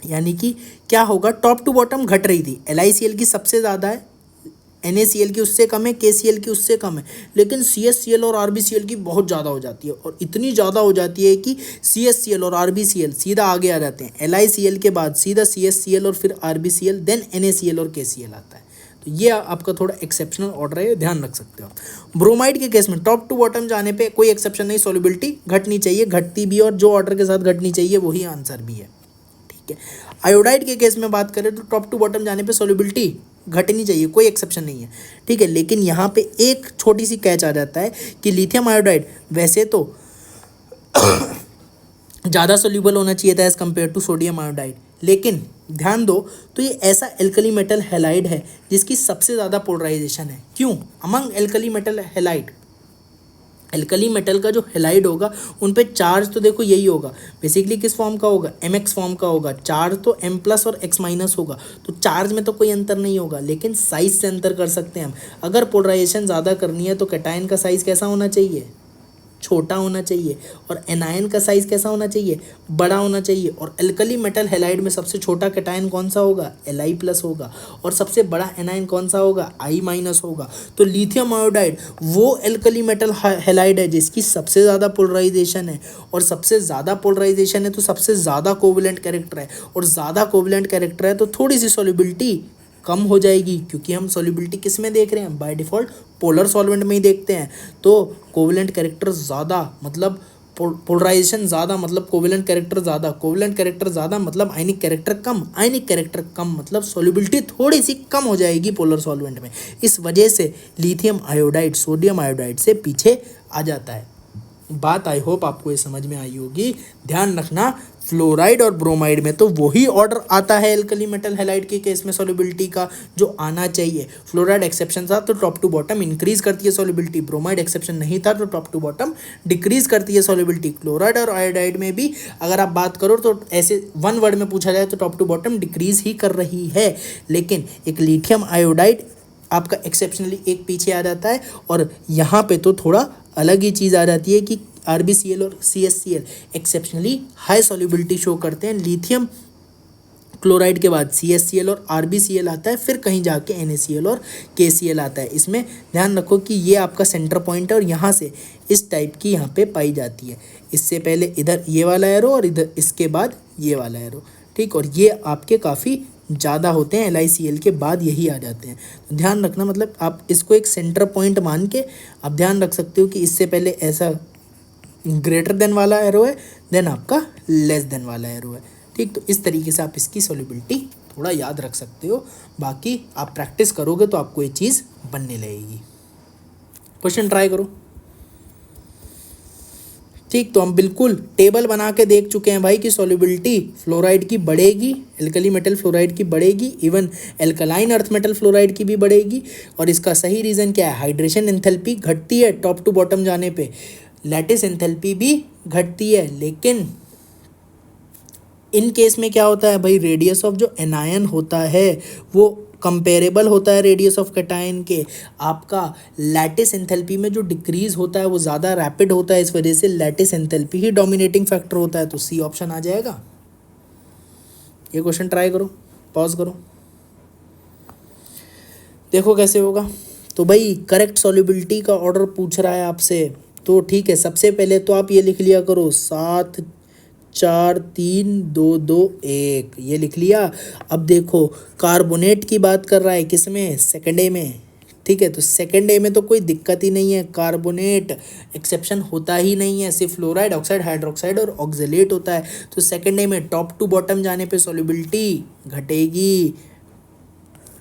A: यानी कि क्या होगा? टॉप टू बॉटम घट रही थी, LiCl की सबसे ज़्यादा है, NaCl की उससे कम है, KCl की उससे कम है, लेकिन CsCl और RbCl की बहुत ज़्यादा हो जाती है, और इतनी ज़्यादा हो जाती है कि CsCl और RbCl सीधा आगे आ जाते हैं। LiCl के बाद सीधा CsCl और फिर RbCl, देन NaCl और KCl आता है। तो ये आपका थोड़ा एक्सेप्शनल ऑर्डर है, ध्यान रख सकते हो आप। ब्रोमाइड के केस में टॉप टू बॉटम जाने पे कोई एक्सेप्शन नहीं, सॉल्युबिलिटी घटनी चाहिए, घटती भी, और जो ऑर्डर के साथ घटनी चाहिए वही आंसर भी है, ठीक है। आयोडाइड के केस में बात करें तो टॉप टू बॉटम जाने पे सॉल्युबिलिटी घटनी चाहिए, कोई एक्सेप्शन नहीं है, ठीक है। लेकिन यहाँ पे एक छोटी सी कैच आ जाता है कि लिथियम आयोडाइड वैसे तो ज़्यादा सोल्यूबल होना चाहिए था as compare to sodium iodide, लेकिन ध्यान दो तो ये ऐसा एल्कली मेटल हैलाइड है जिसकी सबसे ज़्यादा पोलराइजेशन है। क्यों? Among alkali metal halide, alkali metal का जो हैलाइड होगा उन पे चार्ज तो देखो यही होगा, बेसिकली किस फॉर्म का होगा? MX फॉर्म का होगा। चार्ज तो M+ और X- होगा, तो चार्ज में तो कोई अंतर नहीं होगा, लेकिन साइज से अंतर कर सकते हैं हम। अगर पोलराइजेशन ज़्यादा करनी है तो कैटायन का साइज़ कैसा होना चाहिए? छोटा होना चाहिए, और एनायन का साइज़ कैसा होना चाहिए? बड़ा होना चाहिए। और एल्कली मेटल हैलाइड में सबसे छोटा कैटायन कौन सा होगा? Li+ होगा, और सबसे बड़ा एनायन कौन सा होगा? I- होगा। तो लिथियम आयोडाइड वो एल्कली मेटल हैलाइड है जिसकी सबसे ज़्यादा पोलराइजेशन है, और सबसे ज़्यादा पोलराइजेशन है तो सबसे ज़्यादा कोवलेंट कैरेक्टर है, और ज़्यादा कोवलेंट कैरेक्टर है तो थोड़ी सी सॉल्युबिलिटी कम हो जाएगी, क्योंकि हम सॉल्युबिलिटी किस में देख रहे हैं? बाय डिफ़ॉल्ट पोलर सॉल्वेंट में ही देखते हैं। तो कोवलेंट कैरेक्टर ज़्यादा मतलब पोलराइजेशन ज़्यादा मतलब कोवलेंट कैरेक्टर ज़्यादा, कोवलेंट कैरेक्टर ज़्यादा मतलब आयनिक कैरेक्टर कम, आयनिक कैरेक्टर कम मतलब सॉल्युबिलिटी थोड़ी सी कम हो जाएगी पोलर सॉल्वेंट में। इस वजह से लिथियम आयोडाइड सोडियम आयोडाइड से पीछे आ जाता है। बात आई होप आपको ये समझ में आई होगी। ध्यान रखना, फ्लोराइड और ब्रोमाइड में तो वही ऑर्डर आता है एल्कली मेटल हैलाइड के केस में सॉल्युबिलिटी का जो आना चाहिए। फ्लोराइड एक्सेप्शन था तो टॉप टू बॉटम इंक्रीज करती है सॉल्युबिलिटी, ब्रोमाइड एक्सेप्शन नहीं था तो टॉप टू बॉटम डिक्रीज करती है सॉल्युबिलिटी। क्लोराइड और आयोडाइड में भी अगर आप बात करो तो ऐसे वन वर्ड में पूछा जाए तो टॉप टू बॉटम डिक्रीज ही कर रही है, लेकिन एक लिथियम आयोडाइड आपका एक्सेप्शनली एक पीछे आ जाता है। और यहाँ पे तो थोड़ा अलग ही चीज़ आ जाती है कि RbCl और CsCl exceptionally high solubility show करते हैं। लिथियम क्लोराइड के बाद CsCl और RbCl आता है, फिर कहीं जाके NaCl और KCl आता है। इसमें ध्यान रखो कि ये आपका सेंटर पॉइंट है और यहाँ से इस टाइप की यहाँ पे पाई जाती है। इससे पहले इधर ये वाला एरो और इधर इसके बाद ये वाला एरो, ठीक। और ये आपके काफ़ी ज़्यादा होते हैं, LiCl के बाद यही आ जाते हैं। तो ध्यान रखना, मतलब आप इसको एक सेंटर पॉइंट मान के आप ध्यान रख सकते हो कि इससे पहले ऐसा ग्रेटर देन वाला एरो है, देन आपका लेस देन वाला एरो है, ठीक। तो इस तरीके से आप इसकी सॉल्युबिलिटी थोड़ा याद रख सकते हो। बाकी आप प्रैक्टिस करोगे तो आपको ये चीज़ बनने लगेगी। क्वेश्चन ट्राई करो, ठीक। ठीक, तो हम बिल्कुल टेबल बना के देख चुके हैं भाई कि सॉल्युबिलिटी फ्लोराइड की बढ़ेगी, एल्कली मेटल फ्लोराइड की बढ़ेगी, even alkaline earth metal fluoride की भी बढ़ेगी। और इसका सही रीज़न क्या है? हाइड्रेशन एंथैल्पी घटती है टॉप टू बॉटम जाने पे, लैटिस एंथैल्पी भी घटती है। लेकिन इन केस में क्या होता है भाई, रेडियस ऑफ जो एनायन होता है वो कंपेरेबल होता है रेडियस ऑफ कैटायन के। आपका लैटिस एंथैल्पी में जो डिक्रीज होता है वो ज़्यादा रैपिड होता है, इस वजह से लैटिस एंथैल्पी ही डोमिनेटिंग फैक्टर होता है। तो सी ऑप्शन आ जाएगा। ये क्वेश्चन ट्राई करो, पॉज करो, देखो कैसे होगा। तो भाई करेक्ट सॉल्युबिलिटी का ऑर्डर पूछ रहा है आपसे, तो ठीक है, सबसे पहले तो आप ये लिख लिया करो 7 4 3 2 2 1, ये लिख लिया। अब देखो कार्बोनेट की बात कर रहा है, किस में? सेकेंड ए में। ठीक है, तो सेकेंड ए में तो कोई दिक्कत ही नहीं है, कार्बोनेट एक्सेप्शन होता ही नहीं है, सिर्फ फ्लोराइड, ऑक्साइड, हाइड्रोक्साइड और ऑक्जेलेट होता है। तो सेकेंड ए में टॉप टू बॉटम जाने पे सॉल्युबिलिटी घटेगी,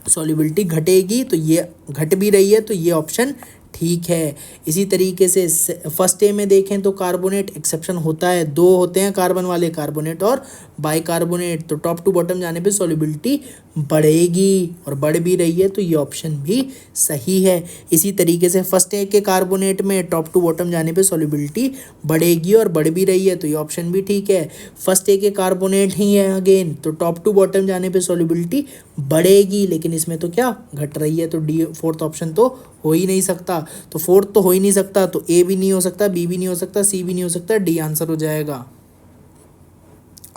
A: सॉल्युबिलिटी घटेगी, तो ये घट भी रही है, तो ये ऑप्शन ठीक है। इसी तरीके से फर्स्ट ए में देखें तो कार्बोनेट एक्सेप्शन होता है, दो होते हैं कार्बन वाले, कार्बोनेट और बाइकार्बोनेट, तो टॉप टू बॉटम जाने पे सॉल्युबिलिटी बढ़ेगी और बढ़ भी रही है, तो ये ऑप्शन भी सही है। इसी तरीके से फर्स्ट ए के कार्बोनेट में टॉप टू बॉटम जाने पे सॉल्युबिलिटी बढ़ेगी और बढ़ भी रही है, तो ये ऑप्शन भी ठीक है। फर्स्ट ए के कार्बोनेट ही है अगेन, तो टॉप टू बॉटम जाने पे सॉल्युबिलिटी बढ़ेगी, लेकिन इसमें तो क्या घट रही है, तो डी फोर्थ ऑप्शन तो हो ही नहीं सकता। तो फोर्थ तो हो ही नहीं सकता, तो ए भी नहीं हो सकता, बी भी नहीं हो सकता, सी भी नहीं हो सकता, डी आंसर हो जाएगा।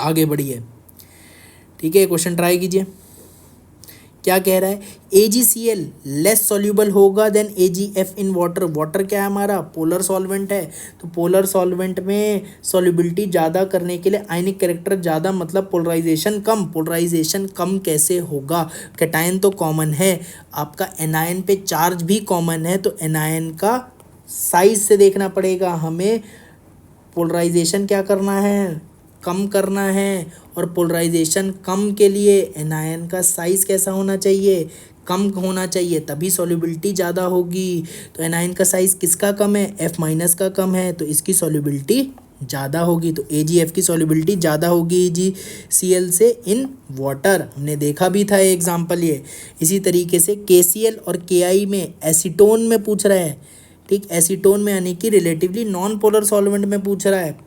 A: आगे बढ़िए, ठीक है, क्वेश्चन ट्राई कीजिए। क्या कह रहा है? AgCl लेस सॉल्यूबल होगा than AgF in water. Water क्या है हमारा? पोलर सॉल्वेंट है, तो पोलर सॉल्वेंट में सॉल्युबिलिटी ज़्यादा करने के लिए आयनिक कैरेक्टर ज़्यादा, मतलब पोलराइजेशन कम। पोलराइजेशन कम कैसे होगा? कैटायन तो कॉमन है, आपका एनायन पे चार्ज भी कॉमन है, तो एनायन का साइज से देखना पड़ेगा हमें। पोलराइजेशन क्या करना है? कम करना है, और पोलराइजेशन कम के लिए एनायन का साइज़ कैसा होना चाहिए? कम होना चाहिए, तभी सॉल्युबिलिटी ज़्यादा होगी। तो एनायन का साइज़ किसका कम है? F माइनस का कम है, तो इसकी सॉल्युबिलिटी ज़्यादा होगी, तो AgF की सॉल्युबिलिटी ज़्यादा होगी AgCl से इन वाटर। हमने देखा भी था एग्जाम्पल ये। इसी तरीके से KCl और Ki में एसीटोन में पूछ रहा है, ठीक, एसीटोन में यानी कि रिलेटिवली नॉन पोलर सॉल्वेंट में पूछ रहा है,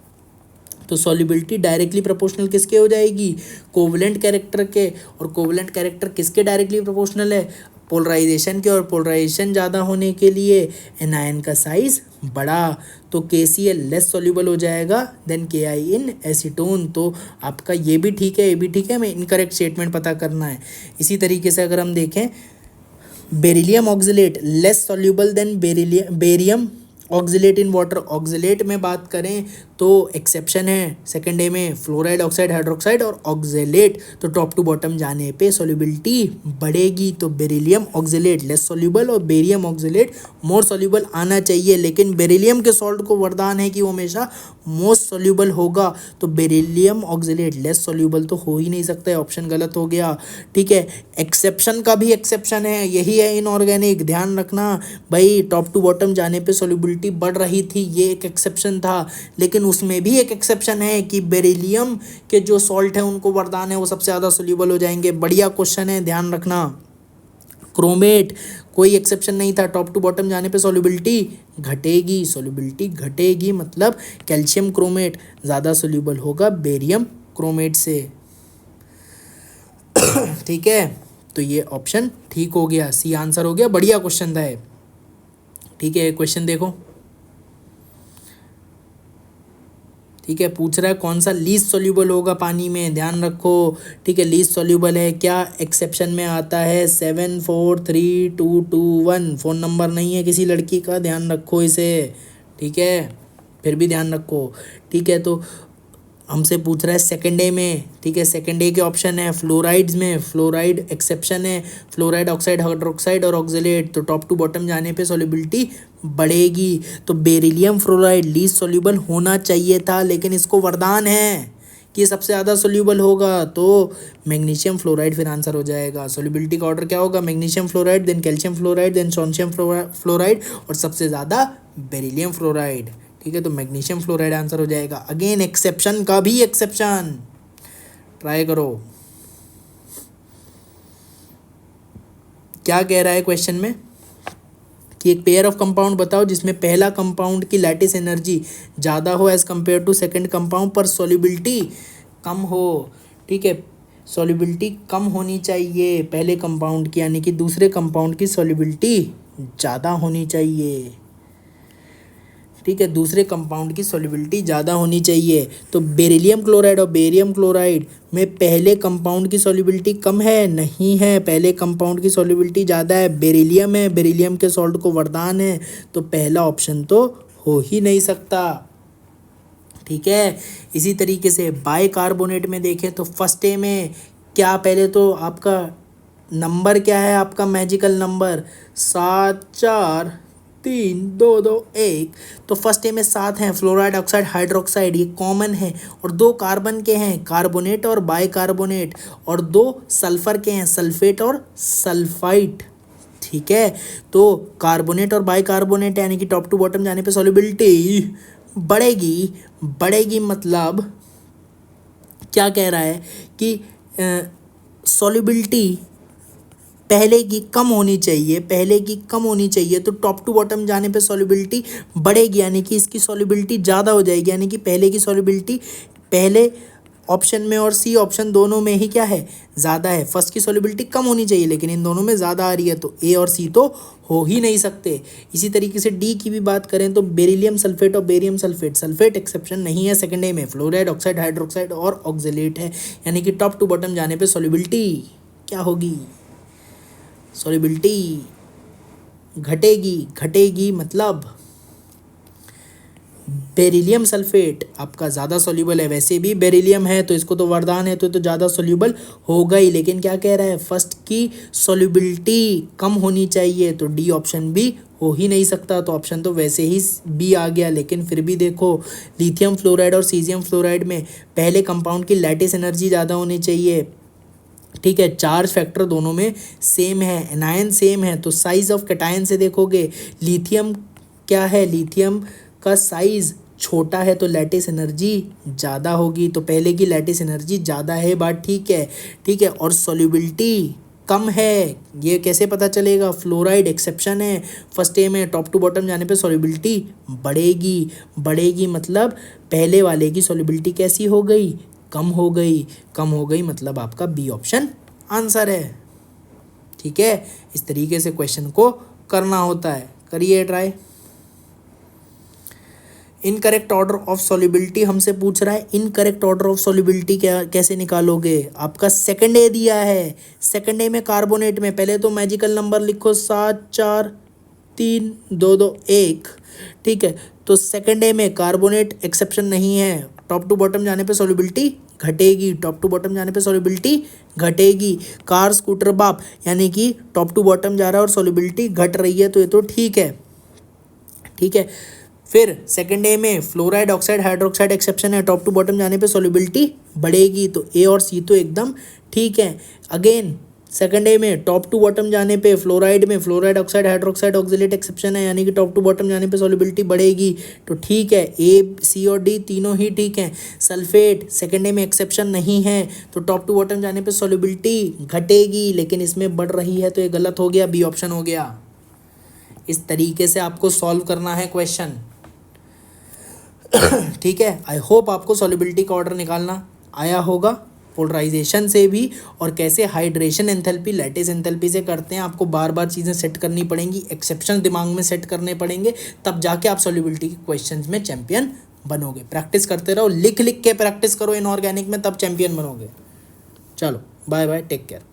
A: तो सॉल्युबिलिटी डायरेक्टली प्रोपोर्शनल किसके हो जाएगी? कोवलेंट कैरेक्टर के। और कोवलेंट कैरेक्टर किसके डायरेक्टली प्रोपोर्शनल है? पोलराइजेशन के, और पोलराइजेशन ज़्यादा होने के लिए एनायन का साइज बड़ा, तो KCl लेस सॉल्युबल हो जाएगा देन Ki इन एसीटोन। तो आपका ये भी ठीक है, ये भी ठीक है, हमें इनकरेक्ट स्टेटमेंट पता करना है। इसी तरीके से अगर हम देखें, beryllium oxalate less soluble than barium oxalate in water. Oxalate में बात करें तो एक्सेप्शन है सेकेंड ए में, फ्लोराइड, ऑक्साइड, हाइड्रोक्साइड और ऑक्जेलेट, तो टॉप टू बॉटम जाने पे सॉल्युबिलिटी बढ़ेगी। तो बेरिलियम ऑक्जिलेट लेस सॉल्युबल और बेरियम ऑक्जिलेट मोर सॉल्युबल आना चाहिए, लेकिन बेरिलियम के सॉल्ट को वरदान है कि वो हमेशा मोस्ट सॉल्युबल होगा, तो बेरिलियम ऑक्जिलेट लेस सॉल्युबल तो हो ही नहीं सकता है, ऑप्शन गलत हो गया। ठीक है, एक्सेप्शन का भी एक्सेप्शन है, यही है इनऑर्गेनिक। ध्यान रखना भाई, टॉप टू बॉटम जाने पे सॉल्युबिलिटी बढ़ रही थी, ये एक एक्सेप्शन था, लेकिन उसमें भी एक एक्सेप्शन है कि बेरिलियम के जो सॉल्ट है उनको वरदान है, वो सबसे ज़्यादा सोल्यूबल हो जाएंगे। बढ़िया क्वेश्चन है, ध्यान रखना। क्रोमेट कोई एक्सेप्शन नहीं था, टॉप टू बॉटम जाने पे सॉल्युबिलिटी घटेगी, सॉल्युबिलिटी घटेगी, मतलब कैल्शियम क्रोमेट ज़्यादा सोल्यूबल होगा बेरियम क्रोमेट से। ठीक है, तो ये ऑप्शन ठीक हो गया, सी आंसर हो गया। बढ़िया क्वेश्चन था ये। ठीक है, क्वेश्चन देखो। ठीक है, पूछ रहा है कौन सा लीस्ट सॉल्यूबल होगा पानी में, ध्यान रखो। ठीक है, लीस्ट सॉल्यूबल है क्या? एक्सेप्शन में आता है 7 4 3 2 2 1। फ़ोन नंबर नहीं है किसी लड़की का, ध्यान रखो इसे। ठीक है, फिर भी ध्यान रखो। ठीक है, तो हमसे पूछ रहा है सेकेंड ए में। ठीक है, सेकेंड ए के ऑप्शन है फ्लोराइड्स में, फ्लोराइड एक्सेप्शन है, फ्लोराइड, ऑक्साइड, हाइड्रोक्साइड और ऑक्जेलेट, तो टॉप टू बॉटम जाने पे सॉल्युबिलिटी बढ़ेगी। तो बेरिलियम फ्लोराइड लीस्ट सॉल्युबल होना चाहिए था, लेकिन इसको वरदान है कि सबसे ज़्यादा सोल्यूबल होगा, तो मैग्नीशियम फ्लोराइड फिर आंसर हो जाएगा। सोल्यूबिलिटी का ऑर्डर क्या होगा? Magnesium fluoride, then calcium fluoride, then sodium fluoride और सबसे ज़्यादा बेरिलियम फ्लोराइड। ठीक है, तो मैग्नीशियम फ्लोराइड आंसर हो जाएगा। अगेन एक्सेप्शन का भी एक्सेप्शन, ट्राई करो। क्या कह रहा है क्वेश्चन में कि एक पेयर ऑफ कंपाउंड बताओ जिसमें पहला कंपाउंड की लैटिस एनर्जी ज़्यादा हो as compare to second compound पर सॉल्युबिलिटी कम हो। ठीक है, सॉल्युबिलिटी कम होनी चाहिए पहले कंपाउंड की, यानी कि दूसरे कंपाउंड की सॉल्युबिलिटी ज़्यादा होनी चाहिए। ठीक है, दूसरे कंपाउंड की सॉल्युबिलिटी ज़्यादा होनी चाहिए। तो बेरिलियम क्लोराइड और बेरियम क्लोराइड में पहले कंपाउंड की सॉल्युबिलिटी कम है? नहीं है, पहले कंपाउंड की सॉल्युबिलिटी ज़्यादा है। बेरिलियम है, बेरिलियम के सॉल्ट को वरदान है, तो पहला ऑप्शन तो हो ही नहीं सकता। ठीक है, इसी तरीके से बाइकार्बोनेट में देखें तो फर्स्ट ए में क्या, पहले तो आपका नंबर क्या है, आपका मैजिकल नंबर 7 4 3 2 2 1। तो फर्स्ट ए में 7 हैं, फ्लोराइड ऑक्साइड हाइड्रोक्साइड ये कॉमन है, और 2 कार्बन के हैं, कार्बोनेट और बाइकार्बोनेट, और 2 सल्फर के हैं, सल्फेट और सल्फाइट। ठीक है, तो कार्बोनेट और बाइकार्बोनेट यानी कि टॉप टू बॉटम जाने पे सॉल्युबिलिटी बढ़ेगी। बढ़ेगी मतलब क्या कह रहा है कि सॉल्युबिलिटी पहले की कम होनी चाहिए, पहले की कम होनी चाहिए, तो टॉप टू बॉटम जाने पे सॉल्युबिलिटी बढ़ेगी, यानी कि इसकी सॉल्युबिलिटी ज़्यादा हो जाएगी, यानी कि पहले की सॉल्युबिलिटी पहले ऑप्शन में और सी ऑप्शन दोनों में ही क्या है, ज़्यादा है। फर्स्ट की सॉल्युबिलिटी कम होनी चाहिए लेकिन इन दोनों में ज़्यादा आ रही है, तो ए और सी तो हो ही नहीं सकते। इसी तरीके से डी की भी बात करें तो बेरिलियम सल्फेट और बेरियम सल्फेट, सल्फेट एक्सेप्शन नहीं है सेकंड ए में, फ्लोराइड ऑक्साइड हाइड्रोक्साइड और ऑक्जेलेट है, यानी कि टॉप टू बॉटम जाने पर सॉल्युबिलिटी क्या होगी, सॉल्युबिलिटी घटेगी। घटेगी मतलब बेरिलियम सल्फेट आपका ज़्यादा सॉल्यूबल है, वैसे भी बेरिलियम है तो इसको तो वरदान है, तो ज़्यादा सॉल्यूबल होगा ही, लेकिन क्या कह रहा है, फर्स्ट की सॉल्युबिलिटी कम होनी चाहिए, तो डी ऑप्शन भी हो ही नहीं सकता, तो ऑप्शन तो वैसे ही बी आ गया। लेकिन फिर भी देखो, लिथियम फ्लोराइड और सीजियम फ्लोराइड में पहले कंपाउंड की लैटिस एनर्जी ज़्यादा होनी चाहिए। ठीक है, चार्ज फैक्टर दोनों में सेम है, एनायन सेम है, तो साइज ऑफ कैटायन से देखोगे लिथियम क्या है, लिथियम का साइज छोटा है तो लैटिस एनर्जी ज़्यादा होगी, तो पहले की लैटिस एनर्जी ज़्यादा है, बात ठीक है। ठीक है, और सॉल्युबिलिटी कम है, ये कैसे पता चलेगा, फ्लोराइड एक्सेप्शन है फर्स्ट ए में, टॉप टू बॉटम जाने पे सॉल्युबिलिटी बढ़ेगी। बढ़ेगी मतलब पहले वाले की सॉल्युबिलिटी कैसी हो गई, कम हो गई। कम हो गई मतलब आपका बी ऑप्शन आंसर है। ठीक है, इस तरीके से क्वेश्चन को करना होता है, करिए try. Incorrect order of solubility हमसे पूछ रहा है, इनकरेक्ट ऑर्डर ऑफ सॉल्युबिलिटी क्या कैसे निकालोगे, आपका सेकंड ए दिया है, सेकंड ए में कार्बोनेट में पहले तो मैजिकल नंबर लिखो 7 4 3 2 2 1। ठीक है, तो सेकंड ए में कार्बोनेट एक्सेप्शन नहीं है, टॉप टू बॉटम जाने पे सॉल्युबिलिटी घटेगी, टॉप टू बॉटम जाने पे सॉल्युबिलिटी घटेगी। कार स्कूटर बाप यानी कि टॉप टू बॉटम जा रहा है और सॉल्युबिलिटी घट रही है, तो ये तो ठीक है। ठीक है, फिर सेकंड ए में फ्लोराइड ऑक्साइड हाइड्रोक्साइड एक्सेप्शन है, टॉप टू बॉटम जाने पे सॉल्युबिलिटी बढ़ेगी, तो ए और सी तो एकदम ठीक है। अगेन सेकंड ए में टॉप टू बॉटम जाने पे फ्लोराइड में fluoride oxide hydroxide oxalate exception है, यानी कि टॉप टू बॉटम जाने पे सॉल्युबिलिटी बढ़ेगी, तो ठीक है, ए सी और डी तीनों ही ठीक हैं। सल्फेट सेकंड ए में एक्सेप्शन नहीं है, तो टॉप टू बॉटम जाने पे सॉल्युबिलिटी घटेगी, लेकिन इसमें बढ़ रही है, तो ये गलत हो गया, बी ऑप्शन हो गया। इस तरीके से आपको सॉल्व करना है क्वेश्चन। ठीक है, आई होप आपको सॉल्युबिलिटी का ऑर्डर निकालना आया होगा, पोलराइजेशन से भी, और कैसे हाइड्रेशन एंथैल्पी लैटिस एंथैल्पी से करते हैं, आपको बार बार चीज़ें सेट करनी पड़ेंगी, एक्सेप्शन दिमाग में सेट करने पड़ेंगे, तब जाके आप सॉल्युबिलिटी के क्वेश्चंस में चैंपियन बनोगे। प्रैक्टिस करते रहो, लिख लिख के प्रैक्टिस करो इनऑर्गेनिक में, तब चैंपियन बनोगे। चलो बाय बाय, टेक केयर।